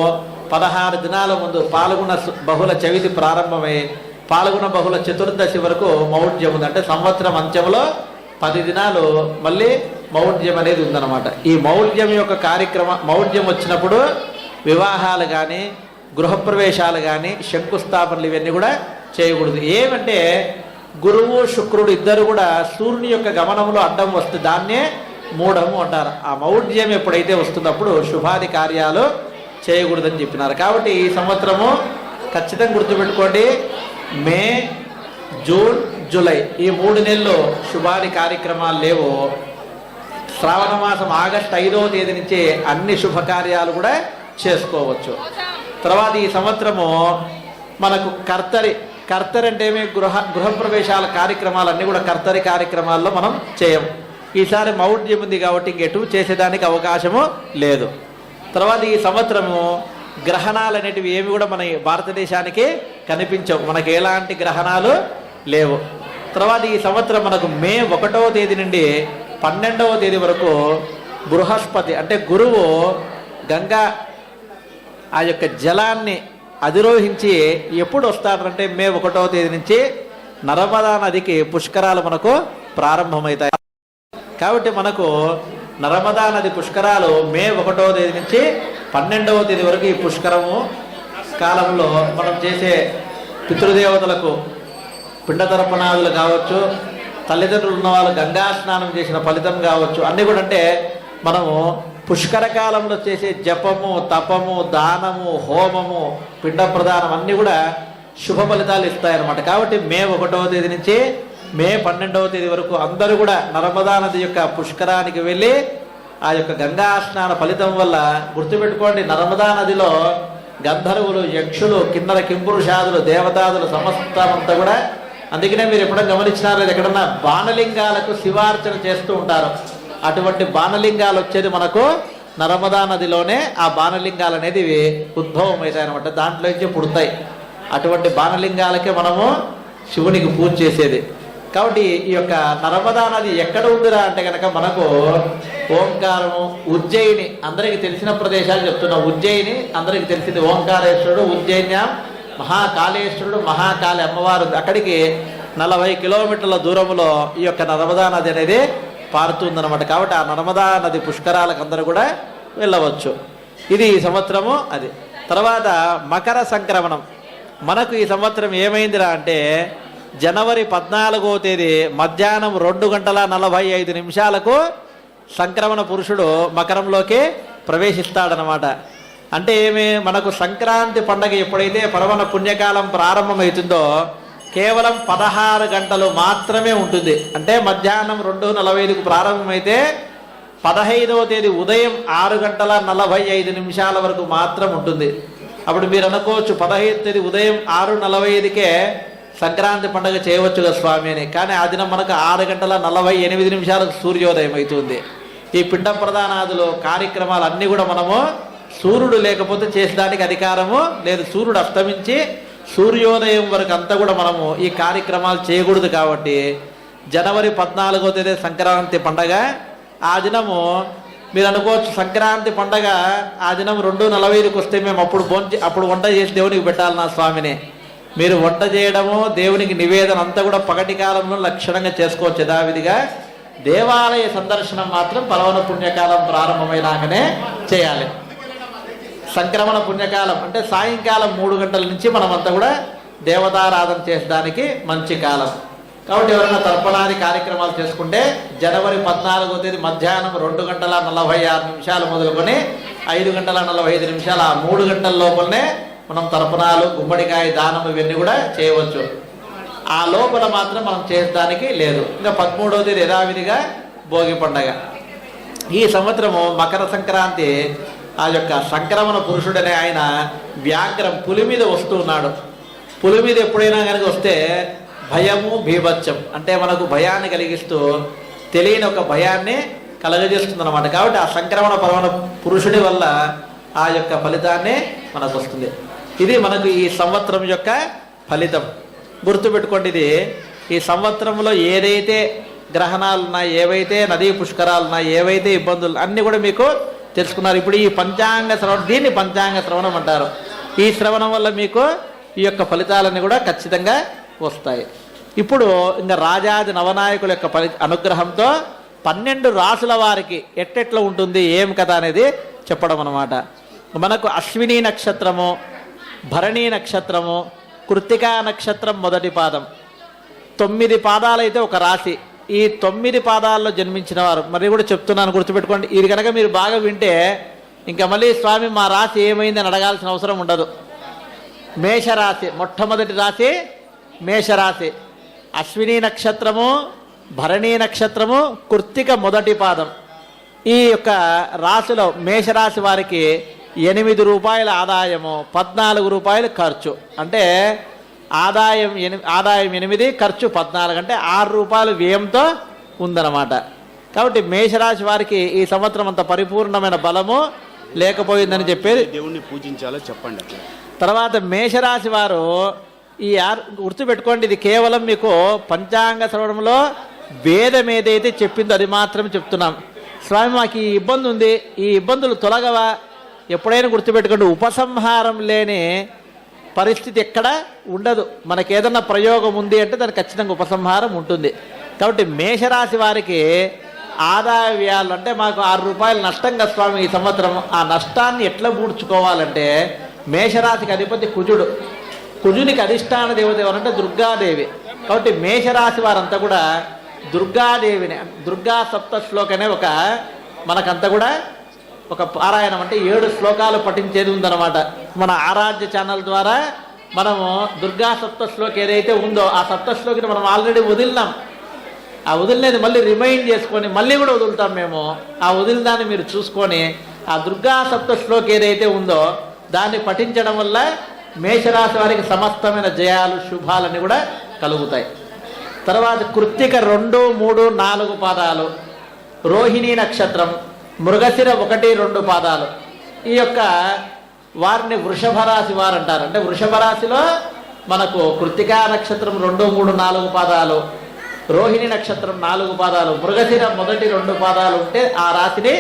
16 దినాల ముందు పాల్గొన బహుళ చవితి ప్రారంభమై పాల్గొన బహుళ చతుర్దశి వరకు మౌఢ్యం ఉంది. అంటే సంవత్సరం అంత్యంలో 10 దినాలు మళ్ళీ మౌఢ్యం అనేది ఉందన్నమాట. ఈ మౌఢ్యం యొక్క మౌఢ్యం వచ్చినప్పుడు వివాహాలు కానీ, గృహప్రవేశాలు కానీ, శంకుస్థాపనలు ఇవన్నీ కూడా చేయకూడదు. ఏమంటే గురువు, శుక్రుడు ఇద్దరు కూడా సూర్యుని యొక్క గమనంలో అడ్డం వస్తే దాన్నే మూఢము అంటారు. ఆ మౌఢ్యం ఎప్పుడైతే వస్తున్నప్పుడు శుభాది కార్యాలు చేయకూడదని చెప్పినారు. కాబట్టి ఈ సంవత్సరము ఖచ్చితంగా గుర్తుపెట్టుకోండి, మే, జూన్, జూలై ఈ 3 నెలలు శుభాది కార్యక్రమాలు లేవు. శ్రావణ మాసం ఆగస్టు 5వ తేదీ నుంచి అన్ని శుభకార్యాలు కూడా చేసుకోవచ్చు. తర్వాత ఈ సంవత్సరము మనకు కర్తరి అంటే ఏమి, గృహప్రవేశాల కార్యక్రమాలన్నీ కూడా కర్తరి కార్యక్రమాల్లో మనం చేయం. ఈసారి మౌఢ్యం ఉంది కాబట్టి ఇంకెటు చేసేదానికి అవకాశము లేదు. తర్వాత ఈ సంవత్సరము గ్రహణాలు అనేటివి ఏమి కూడా మన భారతదేశానికి కనిపించవు. మనకి ఎలాంటి గ్రహణాలు లేవు. తర్వాత ఈ సంవత్సరం మనకు మే 1వ తేదీ నుండి 12వ తేదీ వరకు బృహస్పతి అంటే గురువు గంగా ఆ యొక్క జలాన్ని అధిరోహించి ఎప్పుడు వస్తాడంటే మే 1వ తేదీ నుంచి నర్మదా నదికి పుష్కరాలు మనకు ప్రారంభమవుతాయి. కాబట్టి మనకు నర్మదా నది పుష్కరాలు మే 1వ తేదీ నుంచి 12వ తేదీ వరకు ఈ పుష్కరము కాలంలో మనం చేసే పితృదేవతలకు పిండ తర్పణాదులు కావచ్చు, తల్లిదండ్రులు ఉన్న వాళ్ళు గంగా స్నానం చేసిన ఫలితం కావచ్చు, అన్నీ కూడా అంటే మనము పుష్కర కాలంలో చేసే జపము, తపము, దానము, హోమము, పిండ ప్రదానం అన్నీ కూడా శుభ ఫలితాలు ఇస్తాయన్నమాట. కాబట్టి మే 1వ తేదీ నుంచి మే 12వ తేదీ వరకు అందరూ కూడా నర్మదా నది యొక్క పుష్కరానికి వెళ్ళి ఆ యొక్క గంగా స్నాన ఫలితం వల్ల గుర్తుపెట్టుకోండి, నర్మదా నదిలో గంధర్వులు, యక్షులు, కిన్నర కింపురుషాదులు, దేవతాదులు సమస్తమంతా కూడా. అందుకనే మీరు ఎప్పుడైనా గమనించినారో ఎక్కడన్నా బాణలింగాలకు శివార్చన చేస్తూ ఉంటారు. అటువంటి బాణలింగాలు వచ్చేది మనకు నర్మదా నదిలోనే. ఆ బాణలింగాలు అనేది ఉద్భవం అవుతాయి అనమాట, దాంట్లో నుంచి పుడతాయి. అటువంటి బాణలింగాలకే మనము శివునికి పూజ చేసేది. కాబట్టి ఈ యొక్క నర్మదా నది ఎక్కడ ఉందిరా అంటే కనుక మనకు ఓంకారము, ఉజ్జయిని అందరికి తెలిసిన ప్రదేశాలు చెప్తున్నా. ఉజ్జయిని అందరికి తెలిసింది, ఓంకారేశ్వరుడు, ఉజ్జయిన్యాం మహాకాళేశ్వరుడు, మహాకాళి అమ్మవారు. అక్కడికి 40 కిలోమీటర్ల దూరంలో ఈ యొక్క నర్మదా నది అనేది పారుతుందన్నమాట. కాబట్టి ఆ నర్మదా నది పుష్కరాలకు అందరూ కూడా వెళ్ళవచ్చు. ఇది ఈ సంవత్సరము. అది తర్వాత మకర సంక్రమణం. మనకు ఈ సంవత్సరం ఏమైందిరా అంటే జనవరి 14వ తేదీ మధ్యాహ్నం 2:45 సంక్రమణ పురుషుడు మకరంలోకి ప్రవేశిస్తాడనమాట. అంటే ఏమి, మనకు సంక్రాంతి పండగ ఎప్పుడైతే పర్వణ పుణ్యకాలం ప్రారంభమవుతుందో కేవలం 16 గంటలు మాత్రమే ఉంటుంది. అంటే మధ్యాహ్నం 2:45కు ప్రారంభమైతే 15వ తేదీ ఉదయం 6:45 వరకు మాత్రం ఉంటుంది. అప్పుడు మీరు అనుకోవచ్చు 15వ తేదీ ఉదయం 6:45కే సంక్రాంతి పండుగ చేయవచ్చు కదా స్వామి అని. కానీ ఆ దినం మనకు 6:48 సూర్యోదయం అవుతుంది. ఈ పిండ ప్రదానాదులు కార్యక్రమాలు అన్నీ కూడా మనము సూర్యుడు లేకపోతే చేసేదానికి అధికారము లేదు. సూర్యుడు అస్తమించి సూర్యోదయం వరకు అంతా కూడా మనము ఈ కార్యక్రమాలు చేయకూడదు. కాబట్టి జనవరి 14వ తేదీ సంక్రాంతి పండగ. ఆ దినము మీరు అనుకోవచ్చు సంక్రాంతి పండగ ఆ దినం 2:45కి వస్తే మేము అప్పుడు వంట చేసి దేవునికి పెట్టాలి నా స్వామిని. మీరు వంట చేయడము దేవునికి నివేదన అంతా కూడా పగటి కాలంలో లక్షణంగా చేసుకోవచ్చు యథావిధిగా. దేవాలయ సందర్శనం మాత్రం పర్వణ పుణ్యకాలం ప్రారంభమైనాకనే చేయాలి. సంక్రమణ పుణ్యకాలం అంటే సాయంకాలం 3 గంటల నుంచి మనమంతా కూడా దేవతారాధన చేసేదానికి మంచి కాలం. కాబట్టి ఎవరైనా తర్పణాది కార్యక్రమాలు చేసుకుంటే జనవరి 14వ తేదీ మధ్యాహ్నం 2:46 మొదలుకొని 5:45 ఆ 3 గంటల లోపలనే మనం తర్పణాలు, గుమ్మడికాయ దానం ఇవన్నీ కూడా చేయవచ్చు. ఆ లోపల మాత్రం మనం చేసేదానికి లేదు. ఇంకా 13వ తేదీ యథావిధిగా భోగి పండగ. ఈ సంవత్సరము మకర సంక్రాంతి ఆ యొక్క సంక్రమణ పురుషుడనే ఆయన వ్యాఘ్రం పులి మీద వస్తూ ఉన్నాడు. పులి మీద ఎప్పుడైనా కనుక వస్తే భయము భీభత్సం అంటే మనకు భయాన్ని కలిగిస్తూ తెలియని ఒక భయాన్ని కలగజేస్తుంది అనమాట. కాబట్టి ఆ సంక్రమణ పర్వణ పురుషుడి వల్ల ఆ యొక్క ఫలితాన్ని మనకు వస్తుంది. ఇది మనకు ఈ సంవత్సరం యొక్క ఫలితం. గుర్తుపెట్టుకోండి, ఇది ఈ సంవత్సరంలో ఏదైతే గ్రహణాలు ఉన్నాయి, ఏవైతే నదీ పుష్కరాలు ఉన్నాయి, ఏవైతే ఇబ్బందులు అన్నీ కూడా మీకు తెలుసుకున్నారు. ఇప్పుడు ఈ పంచాంగ శ్రవణం, దీన్ని పంచాంగ శ్రవణం అంటారు. ఈ శ్రవణం వల్ల మీకు ఈ యొక్క ఫలితాలన్నీ కూడా ఖచ్చితంగా వస్తాయి. ఇప్పుడు ఇంకా రాజాది నవనాయకుల యొక్క అనుగ్రహంతో 12 రాసుల వారికి ఎట్టెట్లా ఉంటుంది ఏం కదా అనేది చెప్పడం అన్నమాట. మనకు అశ్విని నక్షత్రము, భరణి నక్షత్రము, కృత్తికా నక్షత్రం మొదటి పాదం, 9 పాదాలైతే ఒక రాశి. ఈ 9 పాదాల్లో జన్మించిన వారు మరి కూడా చెప్తున్నాను, గుర్తుపెట్టుకోండి. ఇది కనుక మీరు బాగా వింటే ఇంకా మళ్ళీ స్వామి మా రాశి ఏమైందని అడగాల్సిన అవసరం ఉండదు. మేషరాశి మొట్టమొదటి రాశి మేషరాశి. అశ్విని నక్షత్రము, భరణి నక్షత్రము, కృత్తిక మొదటి పాదం. ఈ యొక్క రాశిలో మేషరాశి వారికి 8 రూపాయల ఆదాయము, 14 రూపాయలు ఖర్చు. అంటే ఆదాయం 8, ఖర్చు 14, అంటే 6 రూపాయలు వ్యయంతో ఉందన్నమాట. కాబట్టి మేషరాశి వారికి ఈ సంవత్సరం అంత పరిపూర్ణమైన బలము లేకపోయిందని చెప్పేది. దేవుణ్ణి పూజించాలో చెప్పండి. తర్వాత మేషరాశి వారు ఈ గుర్తుపెట్టుకోండి, ఇది కేవలం మీకు పంచాంగ శ్రవణంలో వేదం ఏదైతే చెప్పిందో అది మాత్రం చెప్తున్నాం. స్వామి మాకు ఈ ఇబ్బంది ఉంది, ఈ ఇబ్బందులు తొలగవా? ఎప్పుడైనా గుర్తుపెట్టుకోండి, ఉపసంహారం లేని పరిస్థితి ఎక్కడ ఉండదు. మనకి ఏదన్నా ప్రయోగం ఉంది అంటే దానికి ఖచ్చితంగా ఉపసంహారం ఉంటుంది. కాబట్టి మేషరాశి వారికి ఆదాయ వ్యయాలు అంటే మాకు 6 రూపాయలు నష్టంగా స్వామి ఈ సంవత్సరం, ఆ నష్టాన్ని ఎట్లా పూడ్చుకోవాలంటే మేషరాశికి అధిపతి కుజుడు. కుజునికి అధిష్టాన దేవత ఎవరంటే దుర్గాదేవి. కాబట్టి మేషరాశి వారంతా కూడా దుర్గాదేవిని, దుర్గా సప్త శ్లోకనే ఒక మనకంతా కూడా ఒక పారాయణం అంటే 7 శ్లోకాలు పఠించేది ఉందన్నమాట. మన ఆరాధ్య ఛానల్ ద్వారా మనము దుర్గా సప్త శ్లోక ఏదైతే ఉందో ఆ సప్త శ్లోకిని మనం ఆల్రెడీ వదిలినాం. ఆ వదిలినది మళ్ళీ రిమైండ్ చేసుకొని మళ్ళీ కూడా వదులుతాం మేము. ఆ వదిలిదాన్ని మీరు చూసుకొని ఆ దుర్గా సప్త శ్లోక ఏదైతే ఉందో దాన్ని పఠించడం వల్ల మేషరాశి వారికి సమస్తమైన జయాలు, శుభాలన్నీ కూడా కలుగుతాయి. తర్వాత కృత్తిక 2, 3, 4 పాదాలు, రోహిణీ నక్షత్రం, మృగశిర 1, 2 పాదాలు. ఈ యొక్క వారిని వృషభ రాశి వారు అంటారు. అంటే వృషభ రాశిలో మనకు కృత్తికా నక్షత్రం 2, 3, 4 పాదాలు, రోహిణి నక్షత్రం 4 పాదాలు, మృగశిర 1, 2 పాదాలు ఉంటే ఆ రాశిని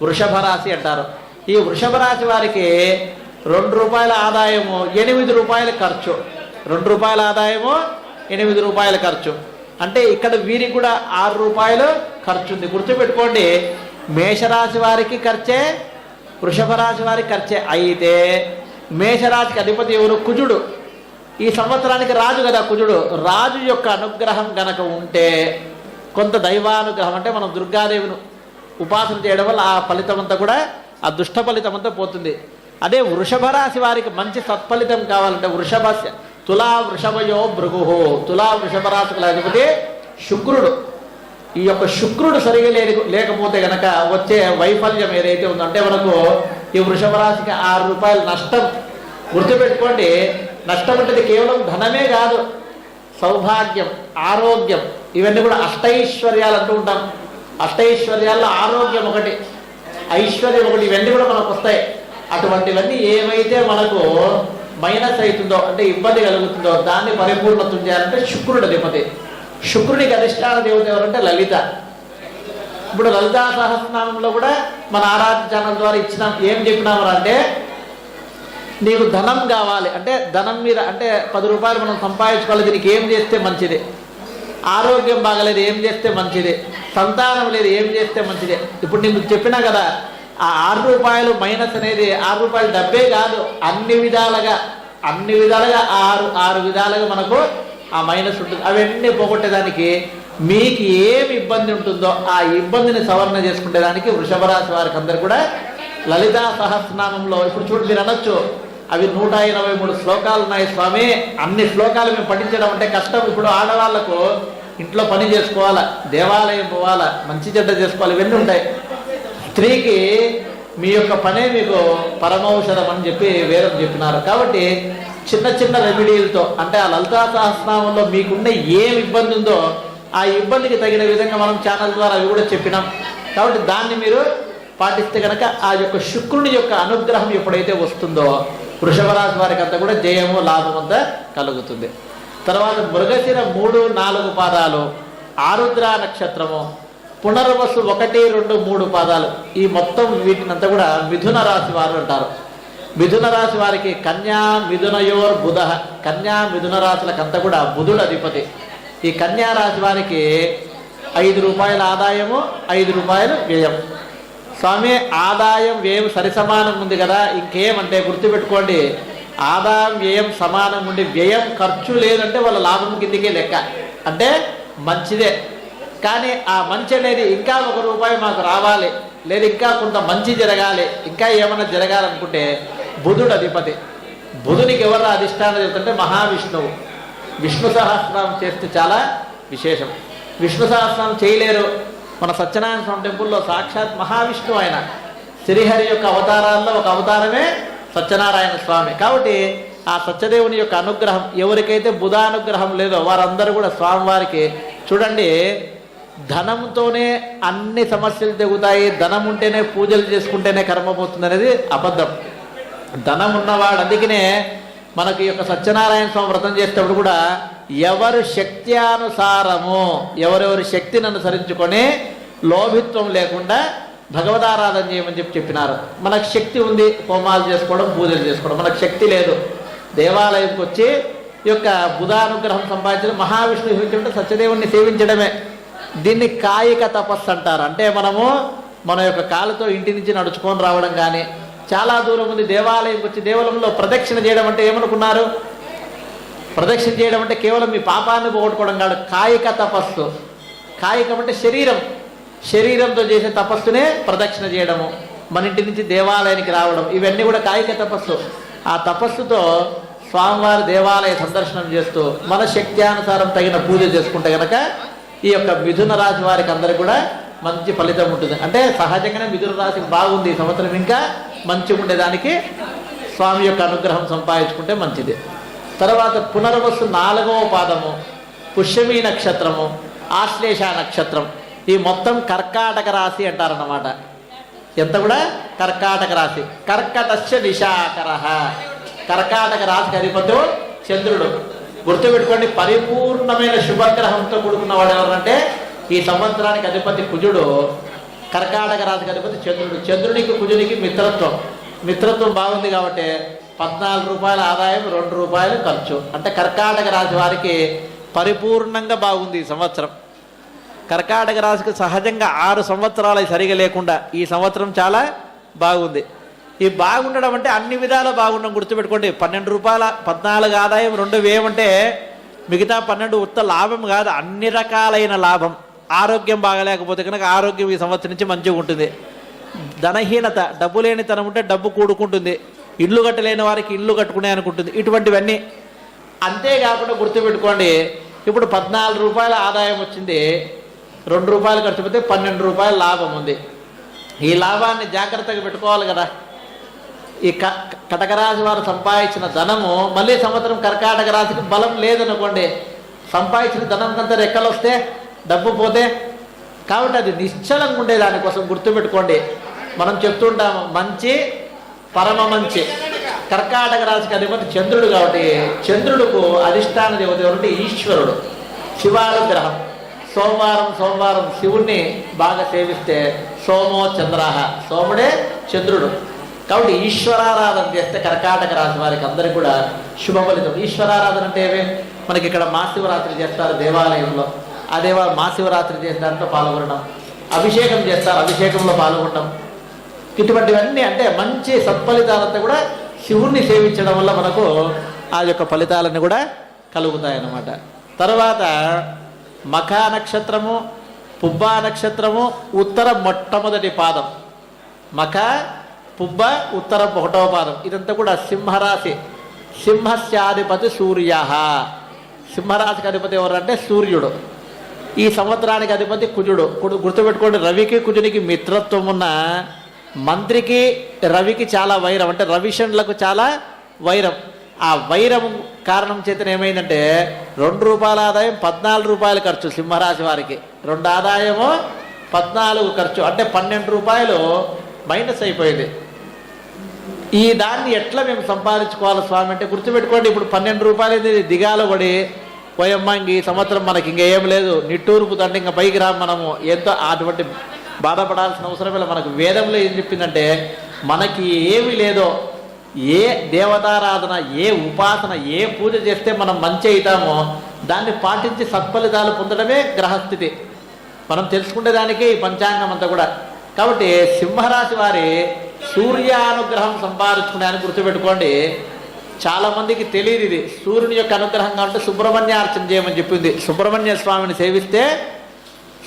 వృషభ రాశి అంటారు. ఈ వృషభ రాశి వారికి 2 రూపాయల ఆదాయము, 8 రూపాయల ఖర్చు. 2 రూపాయల ఆదాయము, 8 రూపాయల ఖర్చు. అంటే ఇక్కడ వీరికి కూడా 6 రూపాయలు ఖర్చు ఉంది. గుర్తుపెట్టుకోండి, మేషరాశి వారికి ఖర్చే, వృషభ రాశి వారికి ఖర్చే. అయితే మేషరాశికి అధిపతి ఎవరు? కుజుడు. ఈ సంవత్సరానికి రాజు కదా కుజుడు. రాజు యొక్క అనుగ్రహం గనక ఉంటే, కొంత దైవానుగ్రహం అంటే మనం దుర్గాదేవిని ఉపాసన చేయడం వల్ల ఆ ఫలితం అంతా కూడా, ఆ దుష్ట ఫలితం అంతా పోతుంది. అదే వృషభ రాశి వారికి మంచి సత్ఫలితం కావాలంటే తులా వృషభయో భృగు, తులా వృషభ రాశికి అధిపతి శుక్రుడు. ఈ యొక్క శుక్రుడు సరిగా లేకపోతే గనక వచ్చే వైఫల్యం ఏదైతే ఉందో, అంటే మనకు ఈ వృషభ రాశికి 6 రూపాయలు నష్టం. గుర్తుపెట్టుకోండి, నష్టం అంటే కేవలం ధనమే కాదు, సౌభాగ్యం, ఆరోగ్యం, ఇవన్నీ కూడా అష్టైశ్వర్యాలు అంటూ ఉంటాం. అష్టైశ్వర్యాల్లో ఆరోగ్యం ఒకటి, ఐశ్వర్యం ఒకటి, ఇవన్నీ కూడా మనకు వస్తాయి. అటువంటివన్నీ ఏవైతే మనకు మైనస్ అవుతుందో, అంటే ఇబ్బంది కలుగుతుందో, దాన్ని పరిపూర్ణతం చేయాలంటే శుక్రుడు అధిపతి. శుక్రుడికి అధిష్టాన దేవత ఎవరంటే లలిత. ఇప్పుడు లలితా సహస్రనామంలో కూడా మన ఆరాధ్య ఛానల్ ద్వారా ఇచ్చినాం. ఏం చెప్పినాము అంటే, నీకు ధనం కావాలి అంటే ధనం మీద అంటే 10 రూపాయలు మనం సంపాదించుకోవాలి, దీనికి ఏం చేస్తే మంచిది? ఆరోగ్యం బాగలేదు, ఏం చేస్తే మంచిది? సంతానం లేదు, ఏం చేస్తే మంచిది? ఇప్పుడు నేను చెప్పినా కదా, ఆ 6 రూపాయలు మైనస్ అనేది 6 రూపాయలు డబ్బే కాదు, అన్ని విధాలుగా 6 విధాలుగా మనకు ఆ మైనస్ ఉంటుంది. అవన్నీ పోగొట్టేదానికి మీకు ఏమి ఇబ్బంది ఉంటుందో ఆ ఇబ్బందిని సవరణ చేసుకునేదానికి వృషభ రాశి వారికి అందరు కూడా లలితా సహస్రనామంలో, ఇప్పుడు చూడు మీరు అనొచ్చు, అవి 183 శ్లోకాలు ఉన్నాయి స్వామి, అన్ని శ్లోకాలు మేము పఠించడం అంటే కష్టం. ఇప్పుడు ఆడవాళ్లకు ఇంట్లో పని చేసుకోవాలా, దేవాలయం పోవాలా, మంచి చెడ్డ చేసుకోవాలి, ఇవన్నీ ఉంటాయి. స్త్రీకి మీ యొక్క పనే మీకు పరమౌషధం అని చెప్పి వేదం చెప్పినారు. కాబట్టి చిన్న చిన్న రెమెడీలతో, అంటే ఆ లలితా సహస్రనామంలో మీకున్న ఏం ఇబ్బంది ఉందో ఆ ఇబ్బందికి తగిన విధంగా మనం ఛానల్ ద్వారా అవి కూడా చెప్పినాం. కాబట్టి దాన్ని మీరు పాటిస్తే కనుక ఆ యొక్క శుక్రుని యొక్క అనుగ్రహం ఎప్పుడైతే వస్తుందో వృషభ రాశి వారికి అంతా కూడా జయము లాభం అంతా కలుగుతుంది. తర్వాత మృగశిర 3, 4 పాదాలు, ఆరుద్ర నక్షత్రము, పునర్వసు 1, 2, 3 పాదాలు, ఈ మొత్తం వీటినంతా కూడా మిథున రాశి వారు అంటారు. మిథున రాశి వారికి కన్యా మిథునయోర్ బుధ, కన్యా మిథున రాశులకంతా కూడా బుధుడు అధిపతి. ఈ కన్యా రాశి వారికి 5 రూపాయల ఆదాయము, 5 రూపాయలు వ్యయం. స్వామి ఆదాయం వ్యయం సరిసమానం ఉంది కదా, ఇంకేమంటే గుర్తుపెట్టుకోండి, ఆదాయం వ్యయం సమానం ఉండి వ్యయం ఖర్చు లేదంటే వాళ్ళ లాభం కిందికే లెక్క, అంటే మంచిదే. కానీ ఆ మంచి అనేది ఇంకా 1 రూపాయి మాకు రావాలి, లేదు ఇంకా కొంత మంచి జరగాలి, ఇంకా ఏమన్నా జరగాలనుకుంటే బుధుడు అధిపతి. బుధునికి ఎవరు అధిష్టానం చెబుతుంటే మహావిష్ణువు. విష్ణు సహస్రనామం చేస్తే చాలా విశేషం. విష్ణు సహస్రనామం చేయలేరు, మన సత్యనారాయణ స్వామి టెంపుల్లో సాక్షాత్ మహావిష్ణువు ఆయన. శ్రీహరి యొక్క అవతారాల్లో ఒక అవతారమే సత్యనారాయణ స్వామి. కాబట్టి ఆ సత్యదేవుని యొక్క అనుగ్రహం ఎవరికైతే బుధానుగ్రహం లేదో వారందరూ కూడా స్వామివారికి చూడండి, ధనంతోనే అన్ని సమస్యలు తెగుతాయి, ధనం ఉంటేనే పూజలు చేసుకుంటేనే కర్మ పోతుంది అనేది అబద్ధం. ధనం ఉన్నవాడు, అందుకనే మనకి యొక్క సత్యనారాయణ స్వామి వ్రతం చేసేటప్పుడు కూడా ఎవరు శక్త్యానుసారము, ఎవరెవరి శక్తిని అనుసరించుకొని లోభిత్వం లేకుండా భగవదారాధన చేయమని చెప్పినారు. మనకు శక్తి ఉంది, హోమాలు చేసుకోవడం, పూజలు చేసుకోవడం. మనకు శక్తి లేదు, దేవాలయంకి వచ్చి ఈ యొక్క బుధానుగ్రహం సంపాదించడం, మహావిష్ణువు సేవించడం, సత్యదేవుణ్ణి సేవించడమే. దీన్ని కాయిక తపస్సు అంటారు. అంటే మనము మన యొక్క కాళ్ళతో ఇంటి నుంచి నడుచుకొని రావడం కానీ, చాలా దూరం ఉంది దేవాలయంకి వచ్చి దేవాలయంలో ప్రదక్షిణ చేయడం అంటే ఏమనుకున్నారు? ప్రదక్షిణ చేయడం అంటే కేవలం మీ పాపాన్ని పోగొట్టుకోవడం కాదు, కాయిక తపస్సు. కాయికం అంటే శరీరం, శరీరంతో చేసే తపస్సునే ప్రదక్షిణ చేయడము, మన ఇంటి నుంచి దేవాలయానికి రావడం, ఇవన్నీ కూడా కాయిక తపస్సు. ఆ తపస్సుతో స్వామివారి దేవాలయ సందర్శనం చేస్తూ మన శక్త్యానుసారం తగిన పూజ చేసుకుంటే కనుక ఈ యొక్క మిథున రాశి వారికి అందరికి కూడా మంచి ఫలితం ఉంటుంది. అంటే సహజంగానే మిథున రాశికి బాగుంది, ఈ సంవత్సరం ఇంకా మంచిగా ఉండేదానికి స్వామి యొక్క అనుగ్రహం సంపాదించుకుంటే మంచిది. తర్వాత పునర్వసు 4వ పాదము, పుష్యమీ నక్షత్రము, ఆశ్లేష నక్షత్రం, ఈ మొత్తం కర్కాటక రాశి అంటారన్నమాట. ఎంత కూడా కర్కాటక రాశి. కర్కటస్య దిశాకర, కర్కాటక రాశికి అధిపతి చంద్రుడు. గుర్తుపెట్టుకోండి, పరిపూర్ణమైన శుభగ్రహంతో కూడుకున్నవాడు ఎవరంటే ఈ సంవత్సరానికి అధిపతి కుజుడు, కర్కాటక రాశికి అధిపతి చంద్రుడు. చంద్రునికి కుజునికి మిత్రత్వం, మిత్రత్వం బాగుంది కాబట్టి 14 రూపాయల ఆదాయం, 2 రూపాయలు ఖర్చు. అంటే కర్కాటక రాశి వారికి పరిపూర్ణంగా బాగుంది ఈ సంవత్సరం. కర్కాటక రాశికి సహజంగా 6 సంవత్సరాలు సరిగా లేకుండా ఈ సంవత్సరం చాలా బాగుంది. ఈ బాగుండడం అంటే అన్ని విధాలా బాగుండడం గుర్తుపెట్టుకోండి. 12 రూపాయల 14 ఆదాయం 2 వ్యయం అంటే మిగతా 12 ఉత్త లాభం కాదు, అన్ని రకాలైన లాభం. ఆరోగ్యం బాగలేకపోతే కనుక ఆరోగ్యం ఈ సంవత్సరం నుంచి మంచిగా ఉంటుంది. ధనహీనత, డబ్బు లేనితనం ఉంటే డబ్బు కూడుకుంటుంది. ఇల్లు కట్టలేని వారికి ఇల్లు కట్టుకునే అనుకుంటుంది. ఇటువంటివన్నీ. అంతేకాకుండా గుర్తుపెట్టుకోండి, ఇప్పుడు 14 రూపాయల ఆదాయం వచ్చింది, 2 రూపాయలు ఖర్చు పెడితే 12 రూపాయల లాభం ఉంది. ఈ లాభాన్ని జాగ్రత్తగా పెట్టుకోవాలి కదా. ఈ కటక రాశి వారు సంపాదించిన ధనము మళ్ళీ సంవత్సరం కర్కాటక రాశికి బలం లేదనుకోండి, సంపాదించిన ధనం కంతా రెక్కలు వస్తే డబ్బు పోతే. కాబట్టి అది నిశ్చలంగా ఉండే దానికోసం గుర్తుపెట్టుకోండి. మనం చెప్తుంటాము మంచి పరమ మంచి. కర్కాటక రాశికి అధిపతి చంద్రుడు కాబట్టి చంద్రుడుకు అధిష్టాన దేవత ఎవరంటే ఈశ్వరుడు, శివానుగ్రహం. సోమవారం శివుణ్ణి బాగా సేవిస్తే సోమో చంద్రాహ, సోముడే చంద్రుడు. కాబట్టి ఈశ్వరారాధన చేస్తే కర్కాటక రాశి వారికి అందరికీ కూడా శుభ ఫలితం. ఈశ్వరారాధన అంటే ఏమి? మనకి ఇక్కడ మహాశివరాత్రి చేస్తారు దేవాలయంలో, ఆ మహాశివరాత్రి చేసే దాంట్లో పాల్గొనడం, అభిషేకం చేస్తారు, అభిషేకంలో పాల్గొనడం, ఇటువంటివన్నీ అంటే మంచి సత్ఫలితాలంతా కూడా శివుణ్ణి సేవించడం వల్ల మనకు ఆ యొక్క ఫలితాలన్నీ కూడా కలుగుతాయన్నమాట. తర్వాత మఖా నక్షత్రము, పుబ్బా నక్షత్రము, ఉత్తర మొట్టమొదటి పాదం. మఖ, పుబ్బ, ఉత్తరం 1వ పాదం. ఇదంతా కూడా సింహరాశి. సింహస్యాధిపతి సూర్య. సింహరాశికి అధిపతి ఎవరంటే సూర్యుడు. ఈ సంవత్సరానికి అధిపతి కుజుడు. గుర్తుపెట్టుకోండి, రవికి కుజునికి మిత్రత్వం ఉన్న మంత్రికి రవికి చాలా వైరం, అంటే రవిషణులకు చాలా వైరం. ఆ వైరం కారణం చేతన ఏమైందంటే 2 రూపాయల ఆదాయం 14 రూపాయలు ఖర్చు సింహరాశి వారికి. 2 ఆదాయము 14 ఖర్చు, అంటే 12 రూపాయలు మైనస్ అయిపోయింది. ఈ దాన్ని ఎట్లా మేము సంపాదించుకోవాలి స్వామి అంటే గుర్తుపెట్టుకోండి, ఇప్పుడు 12 రూపాయలు దిగాలో పడి పోయమ్మ ఇంక ఈ సంవత్సరం మనకి ఇంకేం లేదు, నిట్టూర్పు తండ్రి ఇంకా పైకి రా, మనము ఎంతో అటువంటి బాధపడాల్సిన అవసరం లేదు. మనకు వేదంలో ఏం చెప్పిందంటే మనకి ఏమి లేదో, ఏ దేవతారాధన, ఏ ఉపాసన, ఏ పూజ చేస్తే మనం మంచి అవుతామో దాన్ని పాటించి సత్ఫలితాలు పొందడమే గ్రహస్థితి. మనం తెలుసుకునే దానికి ఈ పంచాంగం అంతా కూడా. కాబట్టి సింహరాశి వారి సూర్యానుగ్రహం సంపాదించుకునే గుర్తుపెట్టుకోండి. చాలామందికి తెలియదు ఇది. సూర్యుని యొక్క అనుగ్రహం కాబట్టి సుబ్రహ్మణ్యార్చన చేయమని చెప్పింది. సుబ్రహ్మణ్య స్వామిని సేవిస్తే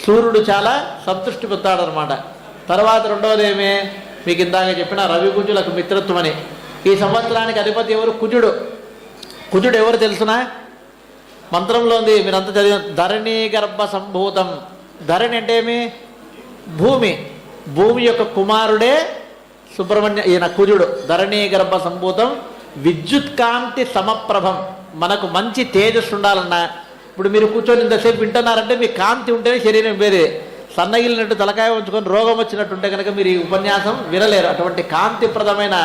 సూర్యుడు చాలా సంతృష్టి పొందాడనమాట. తర్వాత రెండవది ఏమే, మీకు ఇందాక చెప్పిన రవి కుజులకు మిత్రత్వం అని. ఈ సంవత్సరానికి అధిపతి ఎవరు? కుజుడు. కుజుడు ఎవరు తెలుసునా? మంత్రంలో ఉంది, మీరంతా చదివిన ధరణి గర్భ సంభూతం. ధరణి అంటే ఏమి? భూమి. భూమి యొక్క కుమారుడే సుబ్రహ్మణ్య, ఈయన కుజుడు. ధరణి గర్భ సంభూతం, విద్యుత్ కాంతి సమప్రభం. మనకు మంచి తేజస్సు ఉండాలన్నా, ఇప్పుడు మీరు కూర్చొని ఇంతసేపు వింటున్నారంటే మీ కాంతి ఉంటేనే శరీరం వేరే. సన్నగిలినట్టు తలకాయ ఉంచుకొని రోగం వచ్చినట్టుంటే కనుక మీరు ఈ ఉపన్యాసం వినలేరు. అటువంటి కాంతిప్రదమైన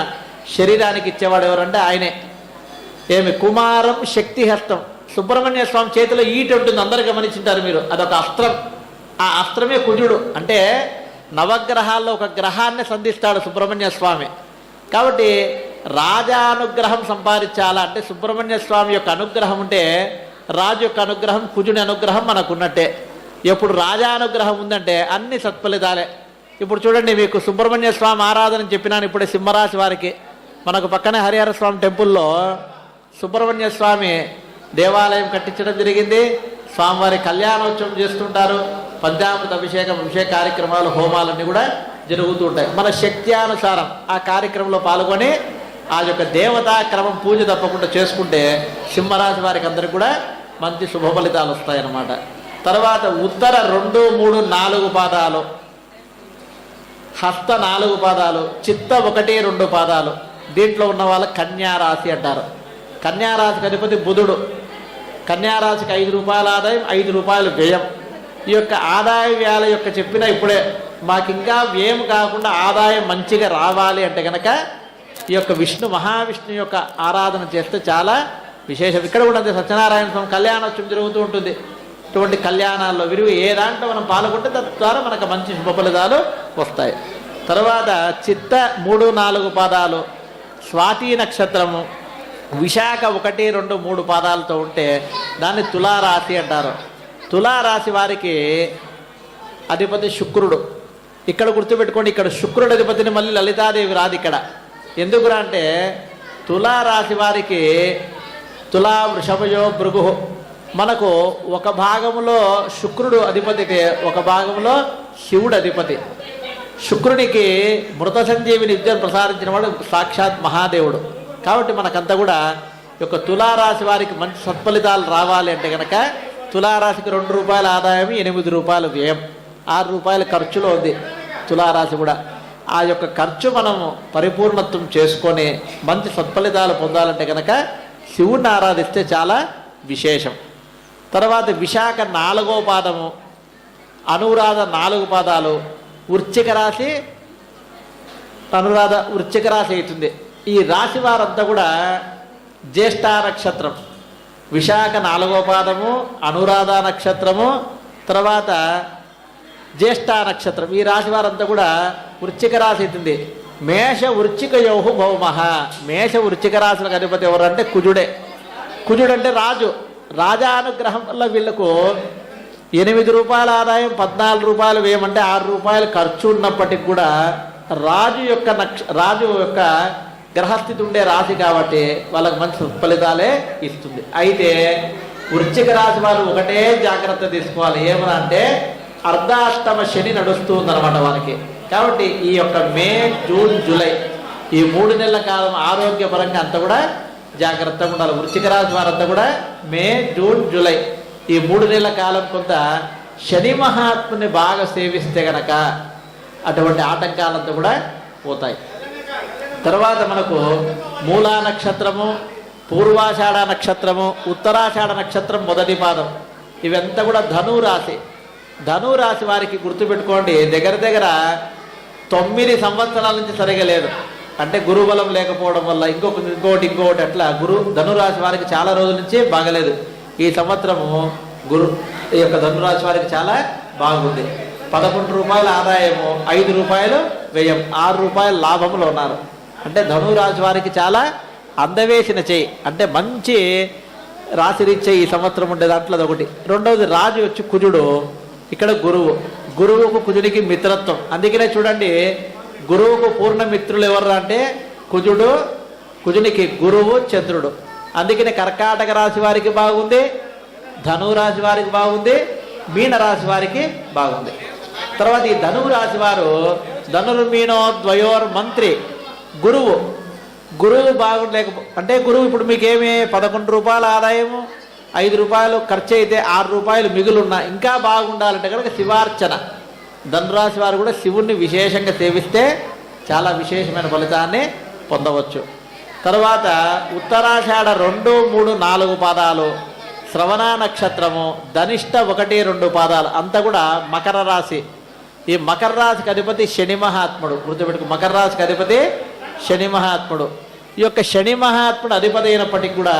శరీరానికి ఇచ్చేవాడు ఎవరంటే ఆయనే. ఏమి? కుమారం శక్తిహస్తం. సుబ్రహ్మణ్య స్వామి చేతిలో ఈట ఉంటుంది, అందరు గమనించుంటారు మీరు. అదొక అస్త్రం. ఆ అస్త్రమే కుజుడు. అంటే నవగ్రహాల్లో ఒక గ్రహాన్ని సంధిస్తాడు సుబ్రహ్మణ్య స్వామి. కాబట్టి రాజానుగ్రహం సంపాదించాలా అంటే సుబ్రహ్మణ్య స్వామి యొక్క అనుగ్రహం ఉంటే, రాజు యొక్క అనుగ్రహం, కుజుని అనుగ్రహం మనకున్నట్టే. ఎప్పుడు రాజానుగ్రహం ఉందంటే అన్ని సత్ఫలితాలే. ఇప్పుడు చూడండి, మీకు సుబ్రహ్మణ్య స్వామి ఆరాధన చెప్పినాను ఇప్పుడే. సింహరాశి వారికి మనకు పక్కనే హరిహర స్వామి టెంపుల్లో సుబ్రహ్మణ్య స్వామి దేవాలయం కట్టించడం జరిగింది. స్వామివారి కళ్యాణోత్సవం చేస్తుంటారు. పంచామృత అభిషేక కార్యక్రమాలు, హోమాలన్నీ కూడా జరుగుతూ ఉంటాయి. మన శక్త్యానుసారం ఆ కార్యక్రమంలో పాల్గొని ఆ యొక్క దేవతా క్రమం పూజ తప్పకుండా చేసుకుంటే సింహరాశి వారికి అందరికీ కూడా మంచి శుభ ఫలితాలు వస్తాయన్నమాట. తర్వాత ఉత్తర 2, 3, 4 పాదాలు, హస్త 4 పాదాలు, చిత్త 1, 2 పాదాలు, దీంట్లో ఉన్న వాళ్ళ కన్యారాశి అంటారు. కన్యారాశికి అధిపతి బుధుడు. కన్యారాశికి 5 రూపాయల ఆదాయం, 5 రూపాయలు వ్యయం. ఈ యొక్క ఆదాయ వ్యయాల యొక్క చెప్పిన ఇప్పుడే మాకు ఇంకా వ్యయం కాకుండా ఆదాయం మంచిగా రావాలి అంటే కనుక ఈ యొక్క మహావిష్ణు యొక్క ఆరాధన చేస్తే చాలా విశేషం. ఇక్కడ కూడా అంతే, సత్యనారాయణ స్వామి కళ్యాణోత్సవం జరుగుతూ ఉంటుంది. ఇటువంటి కళ్యాణాల్లో విరివి ఏ దాంట్లో మనం పాల్గొంటే తద్వారా మనకు మంచి శుభ ఫలితాలు వస్తాయి. తర్వాత చిత్త 3, 4 పాదాలు, స్వాతి నక్షత్రము, విశాఖ 1, 2, 3 పాదాలతో ఉంటే దాన్ని తులారాశి అంటారు. తులారాశి వారికి అధిపతి శుక్రుడు. ఇక్కడ గుర్తుపెట్టుకోండి, ఇక్కడ శుక్రుడు అధిపతిని మళ్ళీ లలితాదేవి రాదు ఇక్కడ. ఎందుకురా అంటే తులారాశి వారికి తులా వృషభయో భృగు, మనకు ఒక భాగంలో శుక్రుడు అధిపతి, ఒక భాగంలో శివుడు అధిపతి. శుక్రునికి మృత సంజీవిని విద్యను ప్రసారించిన వాడు సాక్షాత్ మహాదేవుడు. కాబట్టి మనకంతా కూడా ఈ యొక్క తులారాశి వారికి మంచి సత్ఫలితాలు రావాలి అంటే కనుక తులారాశికి 2 రూపాయల ఆదాయం, 8 రూపాయల వ్యయం, 6 రూపాయల ఖర్చులో ఉంది తులారాశి కూడా. ఆ యొక్క ఖర్చు మనము పరిపూర్ణత్వం చేసుకొని మంచి సత్ఫలితాలు పొందాలంటే కనుక శివుడిని ఆరాధిస్తే చాలా విశేషం. తర్వాత విశాఖ 4వ పాదము, అనురాధ 4 పాదాలు, వృశ్చిక రాశి, అనురాధ వృశ్చిక రాశి అవుతుంది. ఈ రాశి వారంతా కూడా జ్యేష్ఠ నక్షత్రం, విశాఖ 4వ పాదము, అనురాధ నక్షత్రము, తర్వాత జ్యేష్ఠ నక్షత్రం. ఈ రాశి వారంతా కూడా వృశ్చిక రాశి అవుతుంది. మేష వృశ్చిక యోహు భౌమః. మేష వృశ్చిక రాశులకు అధిపతి ఎవరంటే కుజుడే. కుజుడు అంటే రాజు. రాజానుగ్రహం వల్ల వీళ్ళకు 8 రూపాయల ఆదాయం, 14 రూపాయలు వేయమంటే 6 రూపాయలు ఖర్చు ఉన్నప్పటికి కూడా రాజు యొక్క గ్రహస్థితి ఉండే రాశి కాబట్టి వాళ్ళకి మంచి ఫలితాలే ఇస్తుంది. అయితే వృశ్చిక రాశి వారు ఒకటే జాగ్రత్త తీసుకోవాలి. ఏమన్నా అంటే అర్ధాష్టమ శని నడుస్తుందన్నమాట వాళ్ళకి. కాబట్టి ఈ యొక్క మే, జూన్, జూలై ఈ 3 నెలల కాలం ఆరోగ్యపరంగా అంతా కూడా జాగ్రత్తగా ఉండాలి. వృశ్చిక రాశి వారంతా కూడా మే, జూన్, జూలై ఈ 3 నెలల కాలం కొంత శని మహాత్ముని బాగా సేవిస్తే గనక అటువంటి ఆటంకాలంతా కూడా పోతాయి. తర్వాత మనకు మూలా నక్షత్రము, పూర్వాషాఢ నక్షత్రము, ఉత్తరాషాఢ నక్షత్రం మొదటి పాదం, ఇవంతా కూడా ధనురాశి. ధనురాశి వారికి గుర్తుపెట్టుకోండి, దగ్గర 9 సంవత్సరాల నుంచి సరిగా లేదు. అంటే గురుబలం లేకపోవడం వల్ల ఇంకొకటి అట్లా ధనురాశి వారికి చాలా రోజుల నుంచి బాగలేదు. ఈ సంవత్సరము ఈ యొక్క ధనురాశి వారికి చాలా బాగుంది. 11 రూపాయల ఆదాయము, 5 రూపాయలు వ్యయం, 6 రూపాయల లాభంలో ఉన్నారు. అంటే ధనురాశి వారికి చాలా అందవేసిన చేయి, అంటే మంచి రాశిరీత్యా ఈ సంవత్సరం ఉండే దాంట్లో అదొకటి. రెండవది రాజు వచ్చి కుజుడు, ఇక్కడ గురువుకు కుజునికి మిత్రత్వం. అందుకనే చూడండి, గురువుకు పూర్ణ మిత్రులు ఎవరు అంటే కుజునికి గురువు, చంద్రుడు. అందుకనే కర్కాటక రాశి వారికి బాగుంది, ధనురాశి వారికి బాగుంది, మీనరాశి వారికి బాగుంది. తర్వాత ఈ ధనురాశి వారు ధనుర్మీనో ద్వయోర్ మంత్రి గురువు అంటే గురువు ఇప్పుడు మీకేమి 11 రూపాయల ఆదాయము, 5 రూపాయలు ఖర్చు అయితే 6 రూపాయలు మిగులున్నా ఇంకా బాగుండాలంటే కనుక శివార్చన. ధనురాశి వారు కూడా శివుణ్ణి విశేషంగా సేవిస్తే చాలా విశేషమైన ఫలితాన్ని పొందవచ్చు. తర్వాత ఉత్తరాషాఢ 2, 3, 4 పాదాలు, శ్రవణ నక్షత్రము, ధనిష్ట 1, 2 పాదాలు అంతా కూడా మకర రాశి. ఈ మకర రాశికి అధిపతి శని మహాత్ముడు. గుర్తుపెట్టుకు, మకర రాశికి అధిపతి శని మహాత్ముడు. ఈ యొక్క శని మహాత్ముడు అధిపతి అయినప్పటికీ కూడా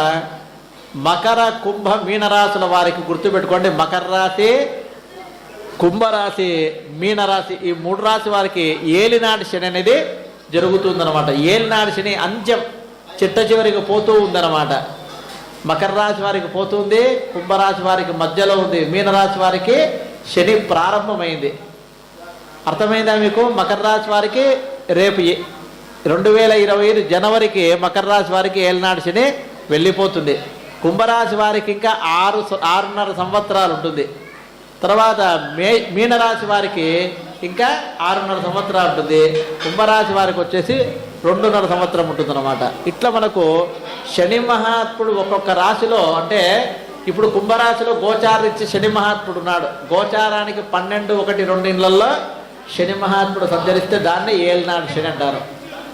మకర, కుంభ, మీనరాశుల వారికి గుర్తుపెట్టుకోండి, మకర రాశి, కుంభరాశి, మీనరాశి ఈ 3 రాశి వారికి ఏలినాటి శని అనేది జరుగుతుందన్నమాట. ఏలినాటి శని అంత్యం చిట్ట చివరికి పోతూ ఉందన్నమాట. మకర రాశి వారికి పోతుంది, కుంభరాశి వారికి మధ్యలో ఉంది, మీనరాశి వారికి శని ప్రారంభమైంది. అర్థమైందా మీకు? మకర రాశి వారికి రేపు 2025 జనవరికి మకర రాశి వారికి ఏలినాటి శని వెళ్ళిపోతుంది. కుంభరాశి వారికి ఇంకా 6.5 సంవత్సరాలు ఉంటుంది. తర్వాత మీనరాశి వారికి ఇంకా 6.5 సంవత్సరాలు ఉంటుంది. కుంభరాశి వారికి వచ్చేసి 2.5 సంవత్సరం ఉంటుందన్నమాట. ఇట్లా మనకు శని మహాత్ముడు ఒక్కొక్క రాశిలో, అంటే ఇప్పుడు కుంభరాశిలో గోచారించి శని మహాత్ముడు ఉన్నాడు. గోచారానికి 12, 1, 2 ఇళ్లలో శని మహాత్ముడు సంచరిస్తే దాన్ని ఏలినాడు శని అంటారు.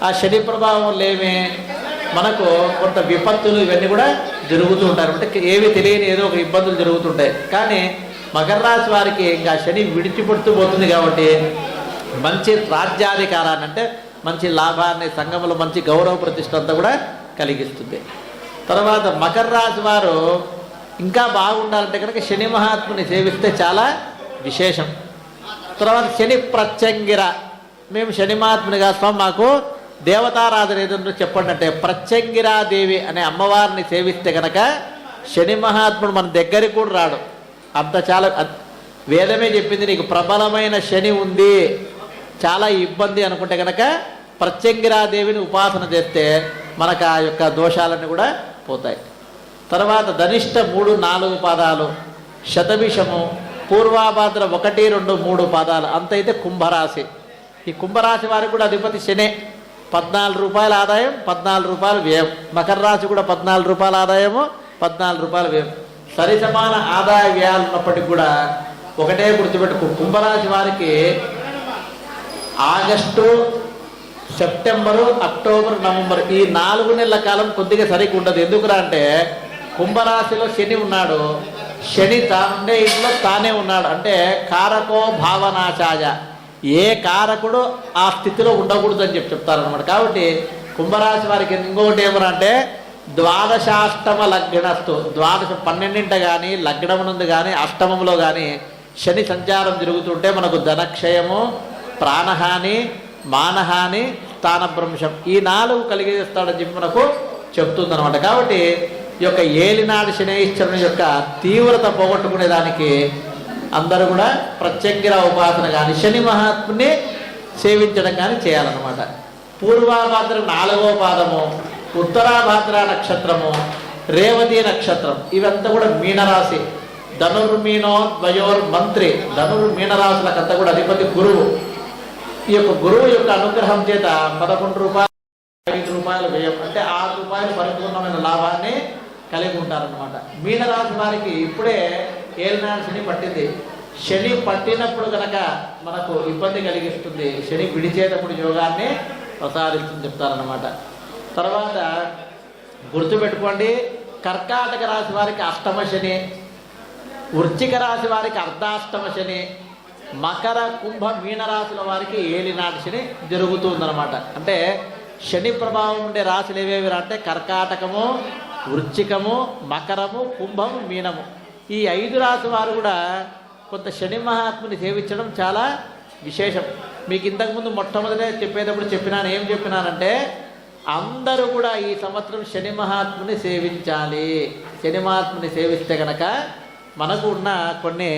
ఆ శని ప్రభావం వల్ల మనకు కొంత విపత్తులు ఇవన్నీ కూడా జరుగుతూ ఉంటారు. అంటే ఏవి తెలియని ఏదో ఒక ఇబ్బందులు జరుగుతుంటాయి. కానీ మకర రాశి వారికి ఇంకా శని విడిచిపెడుతూ పోతుంది కాబట్టి మంచి రాజ్యాధికారాన్ని, అంటే మంచి లాభాన్ని, సంఘంలో మంచి గౌరవ ప్రతిష్ట అంతా కూడా కలిగిస్తుంది. తర్వాత మకర రాశి వారు ఇంకా బాగుండాలంటే కనుక శని మహాత్ముని సేవిస్తే చాలా విశేషం. తర్వాత శని ప్రత్యంగిర, మేము శని మహాత్ముని కాస్తాం, మాకు దేవతారాధన ఏదో చెప్పండి అంటే ప్రత్యంగిరాదేవి అనే అమ్మవారిని సేవిస్తే కనుక శని మహాత్ముడు మన దగ్గరికి కూడా రాడు. అంత చాలా వేదమే చెప్పింది, నీకు ప్రబలమైన శని ఉంది, చాలా ఇబ్బంది అనుకుంటే కనుక ప్రత్యంగిరాదేవిని ఉపాసన చేస్తే మనకు ఆ యొక్క దోషాలన్నీ కూడా పోతాయి. తర్వాత ధనిష్ట 3, 4 పాదాలు, శతభిషము, పూర్వాభాద్ర 1, 2, 3 పాదాలు, అంతైతే కుంభరాశి. ఈ కుంభరాశి వారికి కూడా అధిపతి శనే. 14 రూపాయల ఆదాయం, 14 రూపాయలు వ్యయం. మకర రాశి కూడా 14 రూపాయల ఆదాయము, 14 రూపాయల వ్యయం. సరి సమాన ఆదాయ వ్యయాలు ఉన్నప్పటికీ కూడా ఒకటే గుర్తుపెట్టుకో, కుంభరాశి వారికి ఆగస్టు, సెప్టెంబరు, అక్టోబర్, నవంబర్ ఈ 4 నెలల కాలం కొద్దిగా సరిగ్గా ఉండదు. ఎందుకురా అంటే కుంభరాశిలో శని ఉన్నాడు. శని తానుండే ఇంట్లో తానే ఉన్నాడు. అంటే కారకో భావనాచాయ, ఏ కారకుడు ఆ స్థితిలో ఉండకూడదు అని చెప్తారనమాట. కాబట్టి కుంభరాశి వారికి ఇంకొకటి ఏమనంటే ద్వాదశాష్టమ లగ్నస్తు, 12 కానీ లగ్నమునందు కానీ అష్టమంలో కానీ శని సంచారం జరుగుతుంటే మనకు ధనక్షయము, ప్రాణహాని, మానహాని, స్థానభ్రంశం ఈ 4 కలిగేస్తాడని చెప్పి మనకు చెప్తుందనమాట. కాబట్టి ఈ యొక్క ఏలినాడు శనైశ్వరుని యొక్క తీవ్రత పోగొట్టుకునే దానికి అందరూ కూడా ప్రత్యంగిర ఉపాసన కానీ శని మహాత్ముని సేవించడం కానీ చేయాలన్నమాట. పూర్వాభాద్ర 4వ పాదము, ఉత్తరాభాద్ర నక్షత్రము, రేవతి నక్షత్రం ఇవంతా కూడా మీనరాశి. ధనుర్మీనో ద్వయోర్ మంత్రి, మీనరాశులకంతా కూడా అధిపతి గురువు. ఈ యొక్క గురువు యొక్క అనుగ్రహం చేత 11 రూపాయలు, 5 రూపాయలు వ్యయం, అంటే 6 రూపాయలు పరిపూర్ణమైన లాభాన్ని కలిగి ఉంటారనమాట. మీనరాశి వారికి ఇప్పుడే ఏలినాడు శని పట్టింది. శని పట్టినప్పుడు కనుక మనకు ఇబ్బంది కలిగిస్తుంది, శని విడిచేటప్పుడు యోగాన్ని ప్రసాదిస్తుంది చెప్తారనమాట. తర్వాత గుర్తుపెట్టుకోండి, కర్కాటక రాశి వారికి అష్టమ శని, వృశ్చిక రాశి వారికి అర్ధాష్టమ శని, మకర, కుంభ, మీనరాశుల వారికి ఏలినాటి శని జరుగుతుందన్నమాట. అంటే శని ప్రభావం ఉండే రాశులు ఏవేవి అంటే కర్కాటకము, వృశ్చికము, మకరము, కుంభము, మీనము. ఈ 5 రాశి వారు కూడా కొంత శని మహాత్ముని సేవించడం చాలా విశేషం. మీకు ఇంతకుముందు మొట్టమొదటే చెప్పేటప్పుడు చెప్పినాను, ఏం చెప్పినానంటే అందరూ కూడా ఈ సంవత్సరం శని మహాత్ముని సేవించాలి. శని మహాత్ముని సేవిస్తే కనుక మనకు ఉన్న కొన్ని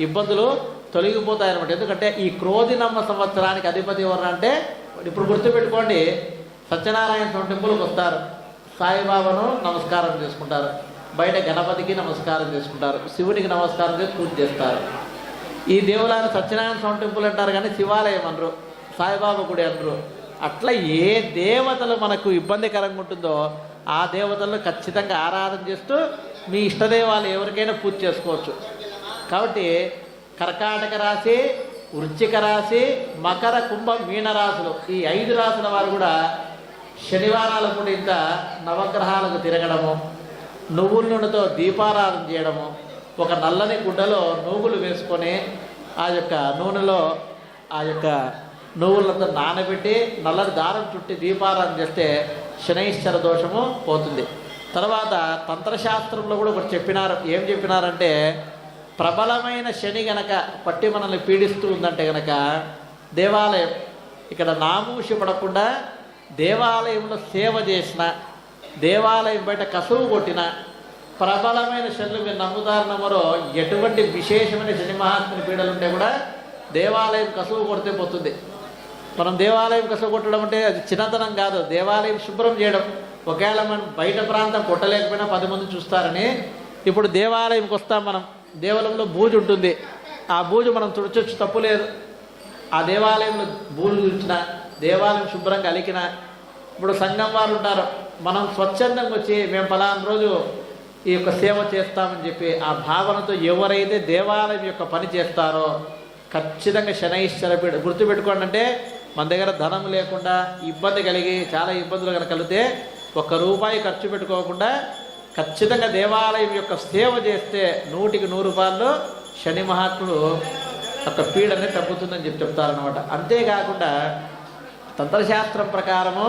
ఇబ్బందులు తొలగిపోతాయి అనమాట. ఎందుకంటే ఈ క్రోధినమ్మ సంవత్సరానికి అధిపతి ఎవరు అంటే ఇప్పుడు గుర్తుపెట్టుకోండి, సత్యనారాయణ స్వామి టెంపుల్కి వస్తారు, సాయిబాబాను నమస్కారం చేసుకుంటారు, బయట గణపతికి నమస్కారం చేసుకుంటారు, శివునికి నమస్కారం చేసి పూజ చేస్తారు. ఈ దేవులాన్ని సత్యనారాయణ స్వామి టెంపుల్ అంటారు కానీ శివాలయం అనరు, సాయిబాబా గుడి అనరు. అట్లా ఏ దేవతలు మనకు ఇబ్బందికరంగా ఉంటుందో ఆ దేవతలను ఖచ్చితంగా ఆరాధన చేస్తూ మీ ఇష్టదేవాలు ఎవరికైనా పూజ చేసుకోవచ్చు. కాబట్టి కర్కాటక రాశి, వృశ్చిక రాశి, మకర, కుంభ, మీన రాశులు ఈ 5 రాశుల వారు కూడా శనివారాల పూట ఇంత నవగ్రహాలకు తిరగడము, నువ్వుల నూనెతో దీపారాధన చేయడము, ఒక నల్లని గుడ్డలో నూగులు వేసుకొని ఆ యొక్క నూనెలో ఆ యొక్క నువ్వులంతా నానబెట్టి నల్లని దారం చుట్టి దీపారాధన చేస్తే శనైశ్వర దోషము పోతుంది. తర్వాత తంత్రశాస్త్రంలో కూడా ఒకటి చెప్పినారు. ఏం చెప్పినారంటే ప్రబలమైన శని గనక పట్టి మనల్ని పీడిస్తూ ఉందంటే గనక దేవాలయం ఇక్కడ నామూషి పడకుండా దేవాలయంలో సేవ చేసిన, దేవాలయం బయట కసువు కొట్టిన ప్రబలమైన శనులు మీరు నమ్ముతారు నమ్మరో ఎటువంటి విశేషమైన శని మహాత్ముని పీడలు ఉంటే కూడా దేవాలయం కసువు కొడితే పోతుంది. మనం దేవాలయం కసువు కొట్టడం అంటే అది చిన్నతనం కాదు, దేవాలయం శుభ్రం చేయడం. ఒకవేళ మనం బయట ప్రాంతం కొట్టలేకపోయినా 10 మంది చూస్తారని ఇప్పుడు దేవాలయంకి వస్తాం. మనం దేవాలయంలో బూజు ఉంటుంది, ఆ బూజు మనం తుడచొచ్చు, తప్పు లేదు. ఆ దేవాలయంలో బూజు తుడిచిన, దేవాలయం శుభ్రంగా అలికిన, ఇప్పుడు సంఘం వారు ఉంటారు, మనం స్వచ్ఛందంగా వచ్చి మేము పలానా రోజు ఈ యొక్క సేవ చేస్తామని చెప్పి ఆ భావనతో ఎవరైతే దేవాలయం యొక్క పని చేస్తారో ఖచ్చితంగా శనైశ్వర పీడ. గుర్తుపెట్టుకోండి, అంటే మన దగ్గర ధనం లేకుండా ఇబ్బంది కలిగి చాలా ఇబ్బందులు కనుక కలిగితే 1 రూపాయి ఖర్చు పెట్టుకోకుండా ఖచ్చితంగా దేవాలయం యొక్క సేవ చేస్తే 100కి 100 రూపాయలు శని మహాత్ముడు యొక్క పీడనే తగ్గుతుందని చెప్తారనమాట. అంతేకాకుండా తంత్రశాస్త్రం ప్రకారము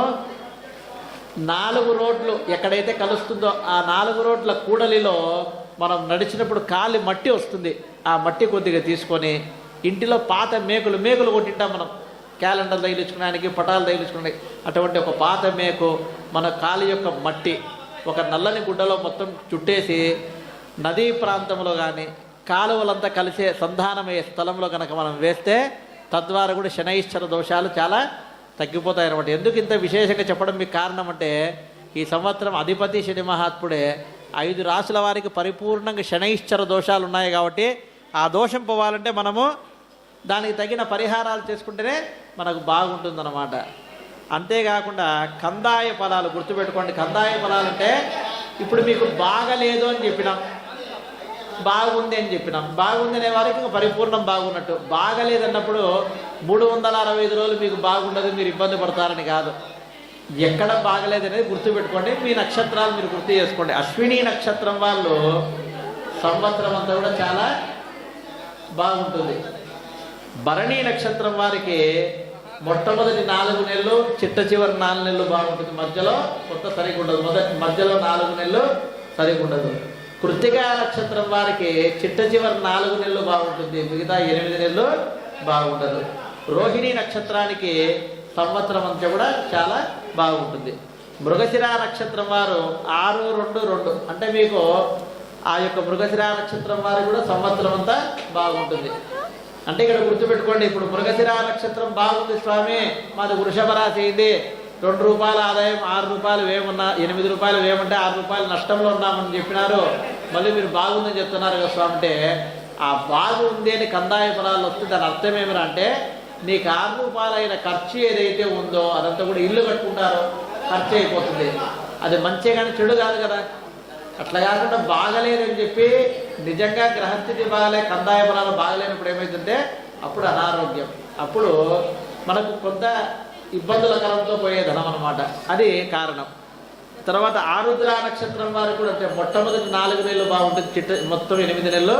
4 రోడ్లు ఎక్కడైతే కలుస్తుందో ఆ 4 రోడ్ల కూడలిలో మనం నడిచినప్పుడు కాలి మట్టి వస్తుంది. ఆ మట్టి కొద్దిగా తీసుకొని ఇంటిలో పాత మేకులు కొట్టింటాం మనం, క్యాలెండర్ తగిలించుకోవడానికి, పటాలు తగిలించుకోవడానికి. అటువంటి ఒక పాత మేకు మన కాలి యొక్క మట్టి ఒక నల్లని గుడ్డలో మొత్తం చుట్టేసి నదీ ప్రాంతంలో కానీ కాలువలంతా కలిసే సంధానమయ్యే స్థలంలో కనుక మనం వేస్తే తద్వారా కూడా శనైశ్చర దోషాలు చాలా తగ్గిపోతాయి అన్నమాట. ఎందుకు ఇంత విశేషంగా చెప్పడం మీకు కారణం అంటే, ఈ సంవత్సరం అధిపతి శని మహాత్ముడే 5 రాశుల వారికి పరిపూర్ణంగా శనైశ్చర దోషాలు ఉన్నాయి కాబట్టి ఆ దోషం పోవాలంటే మనము దానికి తగిన పరిహారాలు చేసుకుంటేనే మనకు బాగుంటుందన్నమాట. అంతేకాకుండా కందాయ ఫలాలు గుర్తుపెట్టుకోండి. కందాయ ఫలాలు అంటే ఇప్పుడు మీకు బాగలేదు అని చెప్పినాం, బాగుంది అని చెప్పినాం. బాగుంది అనే వారికి ఇంకా పరిపూర్ణం బాగున్నట్టు. బాగలేదన్నప్పుడు 365 రోజులు మీకు బాగుండదు, మీరు ఇబ్బంది పడతారని కాదు. ఎక్కడ బాగలేదు అనేది గుర్తుపెట్టుకోండి. మీ నక్షత్రాలు మీరు గుర్తు చేసుకోండి. అశ్విని నక్షత్రం వాళ్ళు సంవత్సరం అంతా కూడా చాలా బాగుంటుంది. భరణి నక్షత్రం వారికి మొట్టమొదటి 4 నెలలు, చిట్ట చివరి 4 నెలలు బాగుంటుంది. మధ్యలో కొత్త సరిగా ఉండదు. మధ్యలో 4 నెలలు సరిగా ఉండదు. కృత్తికా నక్షత్రం వారికి చిట్ట చివరి 4 నెలలు బాగుంటుంది, మిగతా 8 నెలలు బాగుండదు. రోహిణి నక్షత్రానికి సంవత్సరం అంతా కూడా చాలా బాగుంటుంది. మృగశిర నక్షత్రం వారు 6, 2, 2 అంటే మీకు ఆ యొక్క మృగశిర నక్షత్రం వారు కూడా సంవత్సరం అంతా బాగుంటుంది. అంటే ఇక్కడ గుర్తుపెట్టుకోండి, ఇప్పుడు మృగశిర నక్షత్రం బాగుంది స్వామి, మాది వృషభ రాశి అయింది, 2 రూపాయల ఆదాయం, 6 రూపాయలు వేయమన్నా, 8 రూపాయలు వేయమంటే 6 రూపాయలు నష్టంలో ఉన్నామని చెప్పినారు, మళ్ళీ మీరు బాగుందని చెప్తున్నారు కదా స్వామి అంటే, ఆ బాగుంది అని కందాయ ఫలాలు వస్తే దాని అర్థం ఏమిరా అంటే, నీకు 6 రూపాయలైన ఖర్చు ఏదైతే ఉందో అదంతా కూడా ఇల్లు కట్టుకుంటారో ఖర్చు అయిపోతుంది. అది మంచి కానీ చెడు కాదు కదా. అట్లా కాకుండా బాగలేదని చెప్పి నిజంగా గ్రహస్థితి బాగలే, కందాయ ఫలాలు బాగలేనప్పుడు ఏమైందంటే అప్పుడు అనారోగ్యం, అప్పుడు మనకు కొంత ఇబ్బందులకరంతో పోయే ధనం అన్నమాట. అది కారణం. తర్వాత ఆరుద్ర నక్షత్రం వారు కూడా అంటే మొట్టమొదటి 4 నెలలు బాగుంటుంది, మొత్తం 8 నెలలు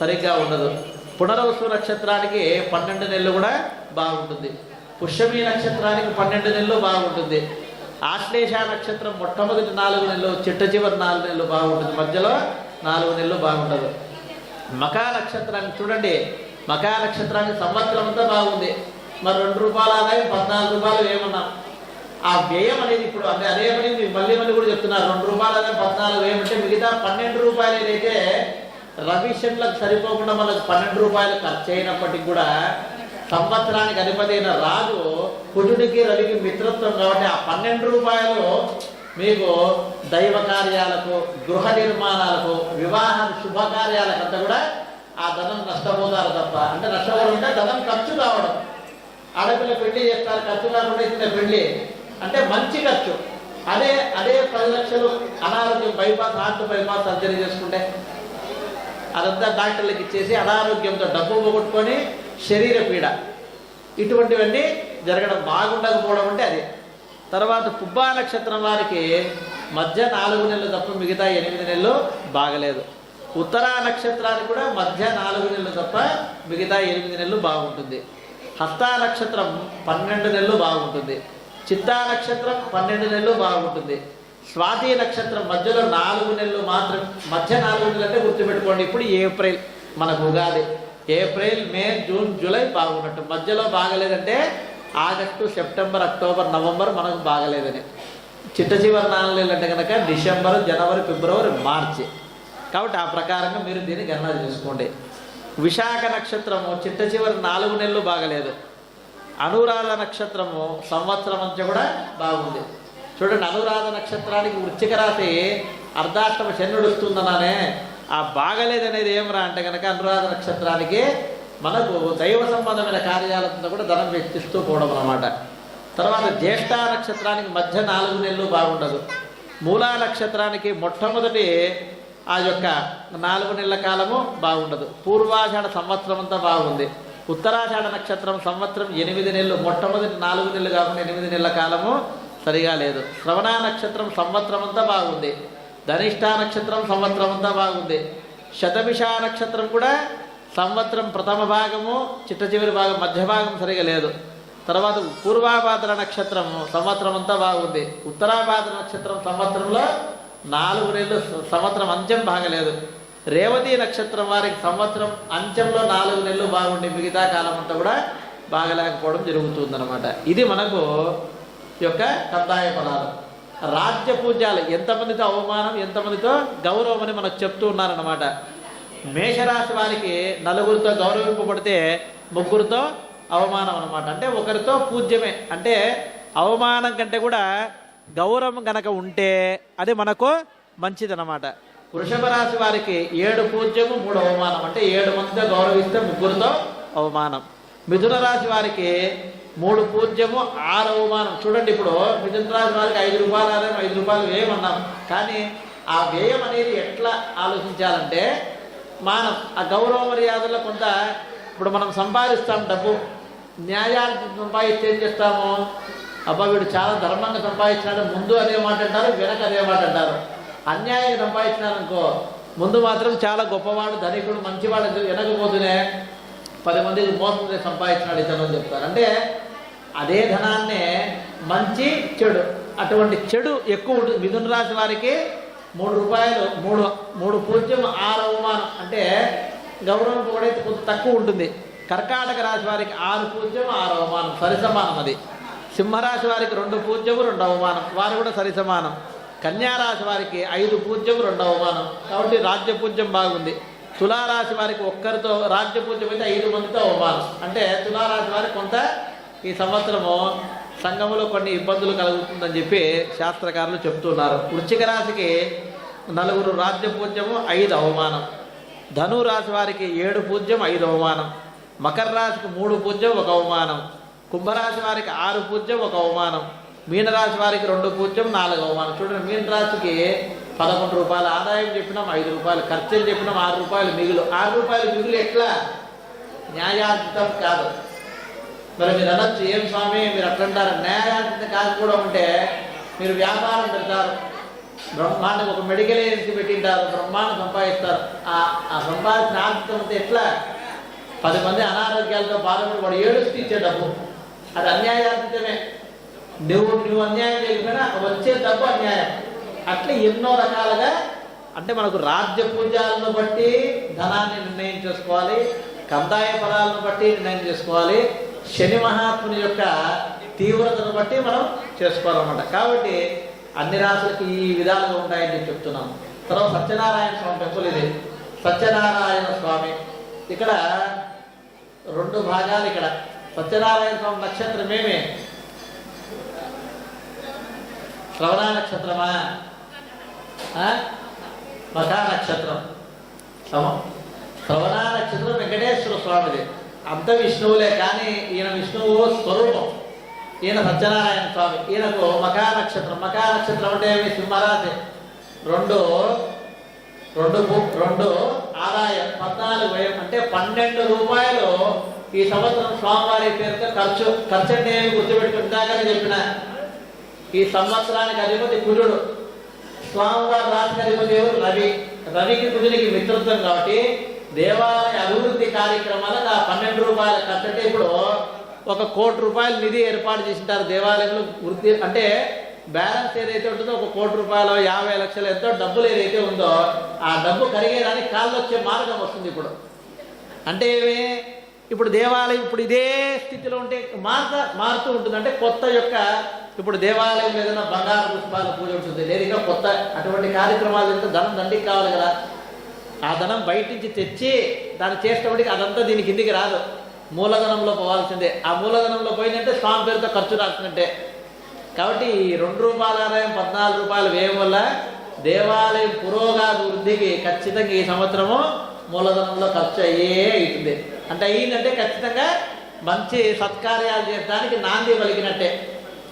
సరిగ్గా ఉండదు. పునర్వసు నక్షత్రానికి 12 నెలలు కూడా బాగుంటుంది. పుష్యమి నక్షత్రానికి 12 నెలలు బాగుంటుంది. ఆశ్లేష నక్షత్రం మొట్టమొదటి 4 నెలలు, చిట్ట చివరి 4 నెలలు బాగుంటుంది, మధ్యలో 4 నెలలు బాగుండదు. మకా నక్షత్రానికి చూడండి, మకా నక్షత్రానికి సంవత్సరం అంతా బాగుంది, మరి 2 రూపాయల ఆదాయం, 14 రూపాయలు ఏమన్నా ఆ వ్యయం అనేది ఇప్పుడు అదేమనేది మళ్ళీ కూడా చెప్తున్నారు. 2 రూపాయల ఆదాయం 14 వేయమంటే మిగతా 12 రూపాయలు ఏదైతే రవిశన్లకు సరిపోకుండా మనకు 12 రూపాయలు ఖర్చు అయినప్పటికీ కూడా సంవత్సరానికి అధిపతి అయిన రాజు కుజుడికి రవికి మిత్రత్వం కాబట్టి ఆ 12 రూపాయలు మీకు దైవ కార్యాలకు, గృహ నిర్మాణాలకు, వివాహ శుభకార్యాలకంతా కూడా ఆ ధనం నష్టపోతారు తప్ప. అంటే నష్టపోవడం అంటే ధనం ఖర్చు కావడం. ఆడపిల్ల పెళ్లి చేస్తారు, ఖర్చు కాకుండా ఇచ్చిన పెళ్లి అంటే మంచి ఖర్చు. అదే 10 లక్షలు అనారోగ్యం, బైపాస్, హార్ట్ బైపాస్ సర్జరీ చేసుకుంటే అదంతా డాక్టర్లకు ఇచ్చేసి అనారోగ్యంతో డబ్బు పోగొట్టుకొని శరీర పీడ, ఇటువంటివన్నీ జరగడం, బాగుండకపోవడం అంటే అది. తర్వాత పుబ్బా నక్షత్రం వారికి మధ్య 4 నెలలు తప్ప మిగతా 8 నెలలు బాగలేదు. ఉత్తరా నక్షత్రానికి కూడా మధ్య 4 నెలలు తప్ప మిగతా 8 నెలలు బాగుంటుంది. హస్తా నక్షత్రం 12 నెలలు బాగుంటుంది. చిత్తా నక్షత్రం 12 నెలలు బాగుంటుంది. స్వాతి నక్షత్రం మధ్యలో 4 నెలలు మాత్రం. మధ్య 4 నెలలు అంటే గుర్తుపెట్టుకోండి, ఇప్పుడు ఏప్రిల్ మనకు ఉగాది, ఏప్రిల్, మే, జూన్, జూలై బాగున్నట్టు. మధ్యలో బాగలేదంటే ఆగస్టు, సెప్టెంబర్, అక్టోబర్, నవంబర్ మనకు బాగలేదని. చిట్ట చివరి 4 నెలలు అంటే కనుక డిసెంబర్, జనవరి, ఫిబ్రవరి, మార్చి. కాబట్టి ఆ ప్రకారంగా మీరు దీన్ని గణన చేసుకోండి. విశాఖ నక్షత్రము చిట్ట చివరి 4 నెలలు బాగలేదు. అనురాధ నక్షత్రము సంవత్సరం అంతా కూడా బాగుంది. చూడండి, అనురాధ నక్షత్రానికి వృశ్చిక రాశి అర్ధాష్టమ శని నడుస్తుందన్నానే, ఆ బాగలేదనేది ఏమరా అంటే కనుక అనురాధ నక్షత్రానికి మనకు దైవ సంబంధమైన కార్యాలతో కూడా ధనం వెచ్చిస్తూ పోవడం అన్నమాట. తర్వాత జ్యేష్ఠ నక్షత్రానికి మధ్య 4 నెలలు బాగుండదు. మూలా నక్షత్రానికి మొట్టమొదటి ఆ యొక్క 4 నెలల కాలము బాగుండదు. పూర్వాషాఢ సంవత్సరం అంతా బాగుంది. ఉత్తరాషాఢ నక్షత్రం సంవత్సరం 8 నెలలు, మొట్టమొదటి 4 నెలలు కాకుండా 8 నెలల కాలము సరిగా లేదు. శ్రవణ నక్షత్రం సంవత్సరం అంతా బాగుంది. ధనిష్ఠ నక్షత్రం సంవత్సరం అంతా బాగుంది. శతభిష నక్షత్రం కూడా సంవత్సరం ప్రథమ భాగము, చిట్ట చివరి భాగం, మధ్య భాగం సరిగా లేదు. తర్వాత పూర్వాభాద్ర నక్షత్రం సంవత్సరం అంతా బాగుంది. ఉత్తరాభాద్ర నక్షత్రం సంవత్సరంలో 4 నెలలు, సంవత్సరం అంత్యం బాగలేదు. రేవతి నక్షత్రం వారికి సంవత్సరం అంత్యంలో 4 నెలలు బాగుండి మిగతా కాలం అంతా కూడా బాగలేకపోవడం జరుగుతుందన్నమాట. ఇది మనకు యొక్క కందాయ ఫలాలు. రాజ్య పూజ్యాలు ఎంతమందితో అవమానం ఎంతమందితో గౌరవం అని మనకు చెప్తూ ఉన్నారన్నమాట. మేషరాశి వారికి నలుగురితో గౌరవింపబడితే ముగ్గురితో అవమానం అన్నమాట. అంటే ఒకరితో పూజ్యమే, అంటే అవమానం కంటే కూడా గౌరవం కనుక ఉంటే అది మనకు మంచిదన్నమాట. వృషభ రాశి వారికి 7 పూజ్యము 3 అవమానం, అంటే 7 మందితో గౌరవిస్తే ముగ్గురితో అవమానం. మిథున రాశి వారికి 3 పూజ్యము 6 అవమానం. చూడండి, ఇప్పుడు మిథున రాశి వారికి 5 రూపాయలు ఆదాయం 5 రూపాయలు వ్యయం అన్నాం. కానీ ఆ వ్యయం అనేది ఎట్లా ఆలోచించాలంటే మనం ఆ గౌరవ మర్యాదల్లో కొంత, ఇప్పుడు మనం సంపాదిస్తాం డబ్బు, న్యాయాన్ని సంపాదిస్తే ఏం చేస్తాము, అబ్బా వీడు చాలా ధర్మంగా సంపాదించినాడు, ముందు అదే మాట అంటారు, వెనక అదే మాట అంటారు. అన్యాయంగా సంపాదించినారనుకో, ముందు మాత్రం చాలా గొప్పవాడు ధనికుడు మంచివాడు, వెనకపోతూనే 10 మందికి మోసం చేసి సంపాదించినాడు ఇతను అని చెప్తారు. అంటే అదే ధనాన్నే మంచి చెడు, అటువంటి చెడు ఎక్కువ ఉంటుంది. మిథున రాశి వారికి 3 రూపాయలు 3 పూజ్యం 6 అవమానం, అంటే గౌరవం కూడా కొంత తక్కువ ఉంటుంది. కర్కాటక రాశి వారికి 6 పూజ్యం 6 అవమానం, సరిసమానం అది. సింహరాశి వారికి 2 పూజ్యము 2 అవమానం, వారు కూడా సరిసమానం. కన్యారాశి వారికి 5 పూజ్యం 2 అవమానం, కాబట్టి రాజ్య పూజ్యం బాగుంది. తులారాశి వారికి ఒక్కరితో రాజ్య పూజ్యం అయితే 5 మందితో అవమానం, అంటే తులారాశి వారికి కొంత ఈ సంవత్సరము సంఘంలో కొన్ని ఇబ్బందులు కలుగుతుందని చెప్పి శాస్త్రకారులు చెప్తున్నారు. వృశ్చిక రాశికి 4 రాజ్య పూజ్యము 5 అవమానం. ధను రాశి వారికి 7 పూజ్యం 5 అవమానం. మకర రాశికి 3 పూజ్యం 1 అవమానం. కుంభరాశి వారికి 6 పూజ్యం 1 అవమానం. మీనరాశి వారికి 2 పూజ్యం 4 అవమానం. చూడండి, మీనరాశికి 11 రూపాయల ఆదాయం చెప్పినాం, 5 రూపాయలు ఖర్చులు చెప్పినాం, 6 రూపాయలు మిగులు. 6 రూపాయలు మిగులు ఎట్లా? న్యాయాతీతం కాదు. మరి మీరు అనొచ్చు, ఏం స్వామి మీరు అట్లంటారు, న్యాయాతీతం కాకపోవడం అంటే మీరు వ్యాపారం పెడతారు, బ్రహ్మాండం ఒక మెడికల్ ఏజెన్సీ పెట్టింటారు, బ్రహ్మాండం సంపాదిస్తారు. ఆ సంపాదించిన ఆర్థికం అంతా ఎట్లా? 10 మంది అనారోగ్యాలతో బాధపడి వాడు ఏడుస్తూ ఇచ్చే డబ్బు, అది అన్యాయాతీతమే. నువ్వు అన్యాయం చేయకపోయినా వచ్చే డబ్బు అన్యాయం. అట్లా ఎన్నో రకాలుగా, అంటే మనకు రాజ్య పూజలను బట్టి ధనాన్ని నిర్ణయం చేసుకోవాలి, కందాయ ఫలాలను బట్టి నిర్ణయం చేసుకోవాలి, శని మహాత్ముని యొక్క తీవ్రతను బట్టి మనం చేసుకోవాలన్నమాట. కాబట్టి అన్ని రాశులకి ఈ విధాలుగా ఉంటాయని చెప్తున్నాం. తర్వాత సత్యనారాయణ స్వామి టెంపుల్ ఇది. సత్యనారాయణ స్వామి ఇక్కడ 2 భాగాలు. ఇక్కడ సత్యనారాయణ స్వామి నక్షత్రం ఏమి? శ్రవణ నక్షత్రమా, మఖా నక్షత్రం? శ్రవణ నక్షత్రం వెంకటేశ్వర స్వామిది. అంత విష్ణువులే, కానీ ఈయన విష్ణువు స్వరూపం, ఈయన సత్యనారాయణ స్వామి. ఈయనకు మఖా నక్షత్రం. మఖా నక్షత్రం అంటే సింహరాశి. 2 ఆదాయం 14 వ్యయం, అంటే 12 రూపాయలు ఈ సంవత్సరం స్వామివారి పేరుతో ఖర్చు. ఖర్చు అంటే గుర్తుపెట్టుకుంటాకని చెప్పిన, ఈ సంవత్సరానికి అధిపతి కుజుడు, స్వామివారి రాశికి అధిపతి ఎవరు? రవి. రవికి కుజునికి మిత్రత్వం, కాబట్టి దేవాలయ అభివృద్ధి కార్యక్రమాలకు ఆ 12 రూపాయల ఖర్చు. అంటే ఇప్పుడు 1 కోటి రూపాయలు నిధి ఏర్పాటు చేసింటారు దేవాలయంలో. వృద్ధి అంటే బ్యాలెన్స్ ఏదైతే ఉంటుందో 1 కోటి రూపాయలు 50 లక్షలు ఎంతో డబ్బులు ఏదైతే ఉందో ఆ డబ్బు కరిగేదానికి కాళ్ళు వచ్చే మార్గం వస్తుంది ఇప్పుడు. అంటే ఇప్పుడు దేవాలయం ఇప్పుడు ఇదే స్థితిలో ఉంటే మారుతూ ఉంటుంది. అంటే కొత్త యొక్క ఇప్పుడు దేవాలయం ఏదైనా బంగారు పుష్పాల పూజ ఉంటుంది, లేదా కొత్త అటువంటి కార్యక్రమాలు చేస్తే ధనం దండికి కావాలి కదా. ఆ ధనం బయట నుంచి తెచ్చి దాన్ని చేసేటప్పటికి అదంతా దీని కిందికి రాదు, మూలధనంలో పోవాల్సిందే. ఆ మూలధనంలో పోయిందంటే స్వామి పేరుతో ఖర్చు రాసినట్టే. కాబట్టి 2 రూపాయల ఆదాయం 14 రూపాయలు వ్యయం వల్ల దేవాలయం పురోగతికి ఖచ్చితంగా ఈ సంవత్సరము మూలధనంలో ఖర్చు అవుతుంది. అంటే అయ్యిందంటే ఖచ్చితంగా మంచి సత్కార్యాలు చేయడానికి నాంది పలికినట్టే.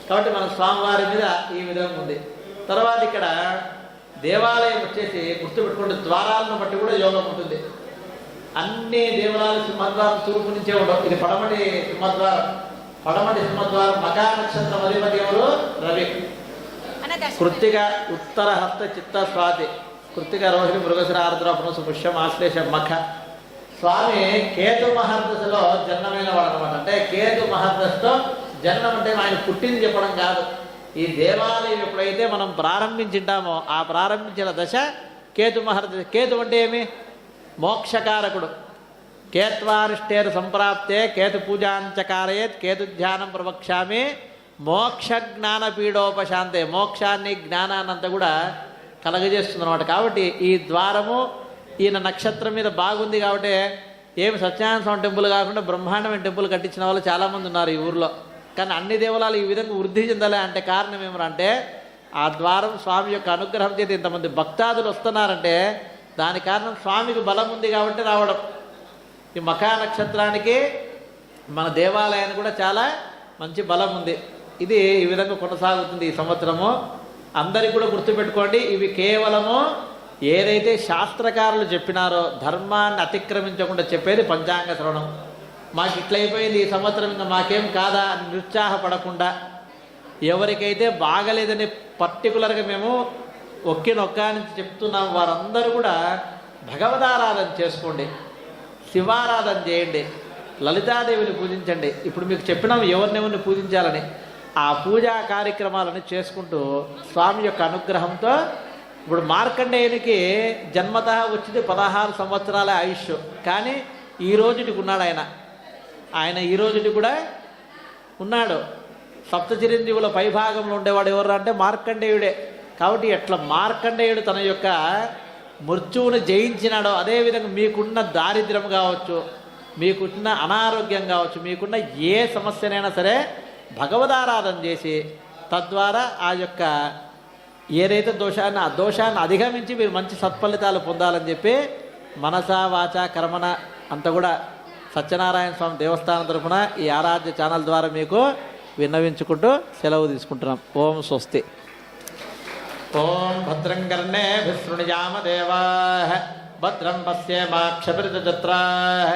కాబట్టి మన స్వామివారి మీద ఈ విధంగా ఉంది. తర్వాత ఇక్కడ దేవాలయం వచ్చేసి గుర్తుపెట్టుకుంటే ద్వారాలను బట్టి కూడా యోగం ఉంటుంది. అన్ని దేవాలయాలు సింహద్వారం తూర్పు నుంచే ఉండవు. ఇది పడమటి సింహద్వారం. మఖా నక్షత్రం అధిపతి ఎవరు? రవి. కృత్తిక ఉత్తర హస్త చిత్త స్వాతి, కృత్తిక రోహిణి మృగశిర ఆర్ద్ర పునసు పుష్యం ఆశ్లేష మఖ. స్వామి కేతు మహర్దశలో జన్మమైన వాడు అనమాట. అంటే కేతు మహర్దశతో జన్మం అంటే ఆయన పుట్టింది చెప్పడం కాదు. ఈ దేవాలయం ఎప్పుడైతే మనం ప్రారంభించింటామో ఆ ప్రారంభించిన దశ కేతు మహర్దశ. కేతు అంటే ఏమి? మోక్షకారకుడు. కేత్వారిష్టేరు సంప్రాప్తే కేతు పూజాంచకారయేత్ కేతు ధ్యానం ప్రవక్ష్యామి మోక్ష జ్ఞాన పీడోపశాంతే. మోక్షాన్ని జ్ఞానాన్ని అంతా కూడా కలగజేస్తుంది అనమాట. కాబట్టి ఈ ద్వారము ఈయన నక్షత్రం మీద బాగుంది కాబట్టి ఏమి సత్యనారాయణ స్వామి టెంపుల్ కాకుండా బ్రహ్మాండమైన టెంపుల్ కట్టించిన వాళ్ళు చాలామంది ఉన్నారు ఈ ఊర్లో. కానీ అన్ని దేవాలయాలు ఈ విధంగా వృద్ధి చెందాలి అంటే కారణం ఏమంటే ఆ ద్వారం స్వామి యొక్క అనుగ్రహం చేతి ఇంతమంది భక్తాదులు వస్తున్నారంటే దాని కారణం స్వామికి బలం ఉంది కాబట్టి రావడం. ఈ మఖా నక్షత్రానికి మన దేవాలయానికి కూడా చాలా మంచి బలం ఉంది. ఇది ఈ విధంగా కొనసాగుతుంది ఈ సంవత్సరము. అందరికీ కూడా గుర్తుపెట్టుకోండి, ఇవి కేవలము ఏదైతే శాస్త్రకారులు చెప్పినారో ధర్మాన్ని అతిక్రమించకుండా చెప్పేది పంచాంగ శ్రవణం. మాకు ఇట్లయిపోయింది ఈ సంవత్సరం ఇంకా మాకేం కాదా అని నిరుత్సాహపడకుండా, ఎవరికైతే బాగలేదని పర్టికులర్గా మేము ఒక్క నుంచి చెప్తున్నాం వారందరూ కూడా భగవదారాధన చేసుకోండి, శివారాధన చేయండి, లలితాదేవిని పూజించండి. ఇప్పుడు మీకు చెప్పినాం ఎవరినెవరిని పూజించాలని. ఆ పూజా కార్యక్రమాలను చేసుకుంటూ స్వామి యొక్క అనుగ్రహంతో ఇప్పుడు మార్కండేయునికి జన్మతః వచ్చింది 16 సంవత్సరాల ఆయుష్. కానీ ఈ రోజుకి ఉన్నాడు ఆయన ఈ రోజుకి కూడా ఉన్నాడు. సప్త చిరంజీవుల పైభాగంలో ఉండేవాడు ఎవరు అంటే మార్కండేయుడే. కాబట్టి ఎట్లా మార్కండేయుడు తన యొక్క మృత్యువును జయించినాడో అదేవిధంగా మీకున్న దారిద్ర్యం కావచ్చు, మీకున్న అనారోగ్యం కావచ్చు, మీకున్న ఏ సమస్యనైనా సరే భగవదారాధన చేసి తద్వారా ఆ యొక్క ఏదైతే ఆ దోషాన్ని అధిగమించి మీరు మంచి సత్ఫలితాలు పొందాలని చెప్పి మనసా వాచ కర్మణ అంతా కూడా సత్యనారాయణ స్వామి దేవస్థానం తరఫున ఈ ఆరాధ్య ఛానల్ ద్వారా మీకు విన్నవించుకుంటూ సెలవు తీసుకుంటున్నాం. ఓం స్వస్తి. ఓం భద్రం కర్ణేభిః శృణుయామ దేవాః భద్రం పశ్యేమాక్షభిర్యజత్రాః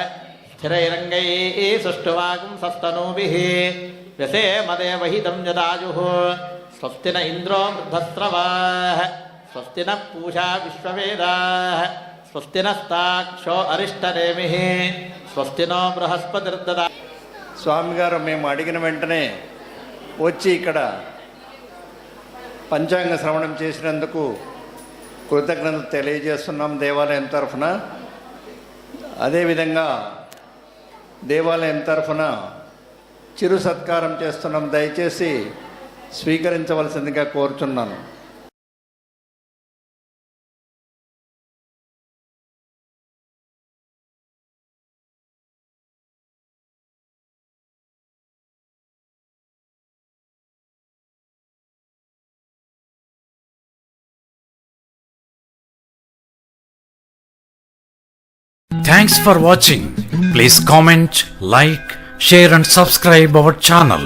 స్థిరైరంగైః సుష్ఠువాగుంసస్తనూభిः వ్యసేమదేవహితం యదాయుః స్వస్తి న ఇంద్రో వృద్ధస్రవాః స్వస్తి న పూషా విశ్వవేదాః స్వస్తి నస్తాక్షో అరిష్టనేమిః స్వస్తి నో బృహస్పతిర్దదాతు. స్వామి గారు మేము అడిగిన వెంటనే వచ్చి ఇక్కడ పంచాంగ శ్రవణం చేసినందుకు కృతజ్ఞతలు తెలియజేస్తున్నాం దేవాలయం తరఫున. అదేవిధంగా దేవాలయం తరఫున చిరు సత్కారం చేస్తున్నాం, దయచేసి స్వీకరించవలసిందిగా కోరుచున్నాను. Thanks for watching. Please comment, like, share and subscribe our channel.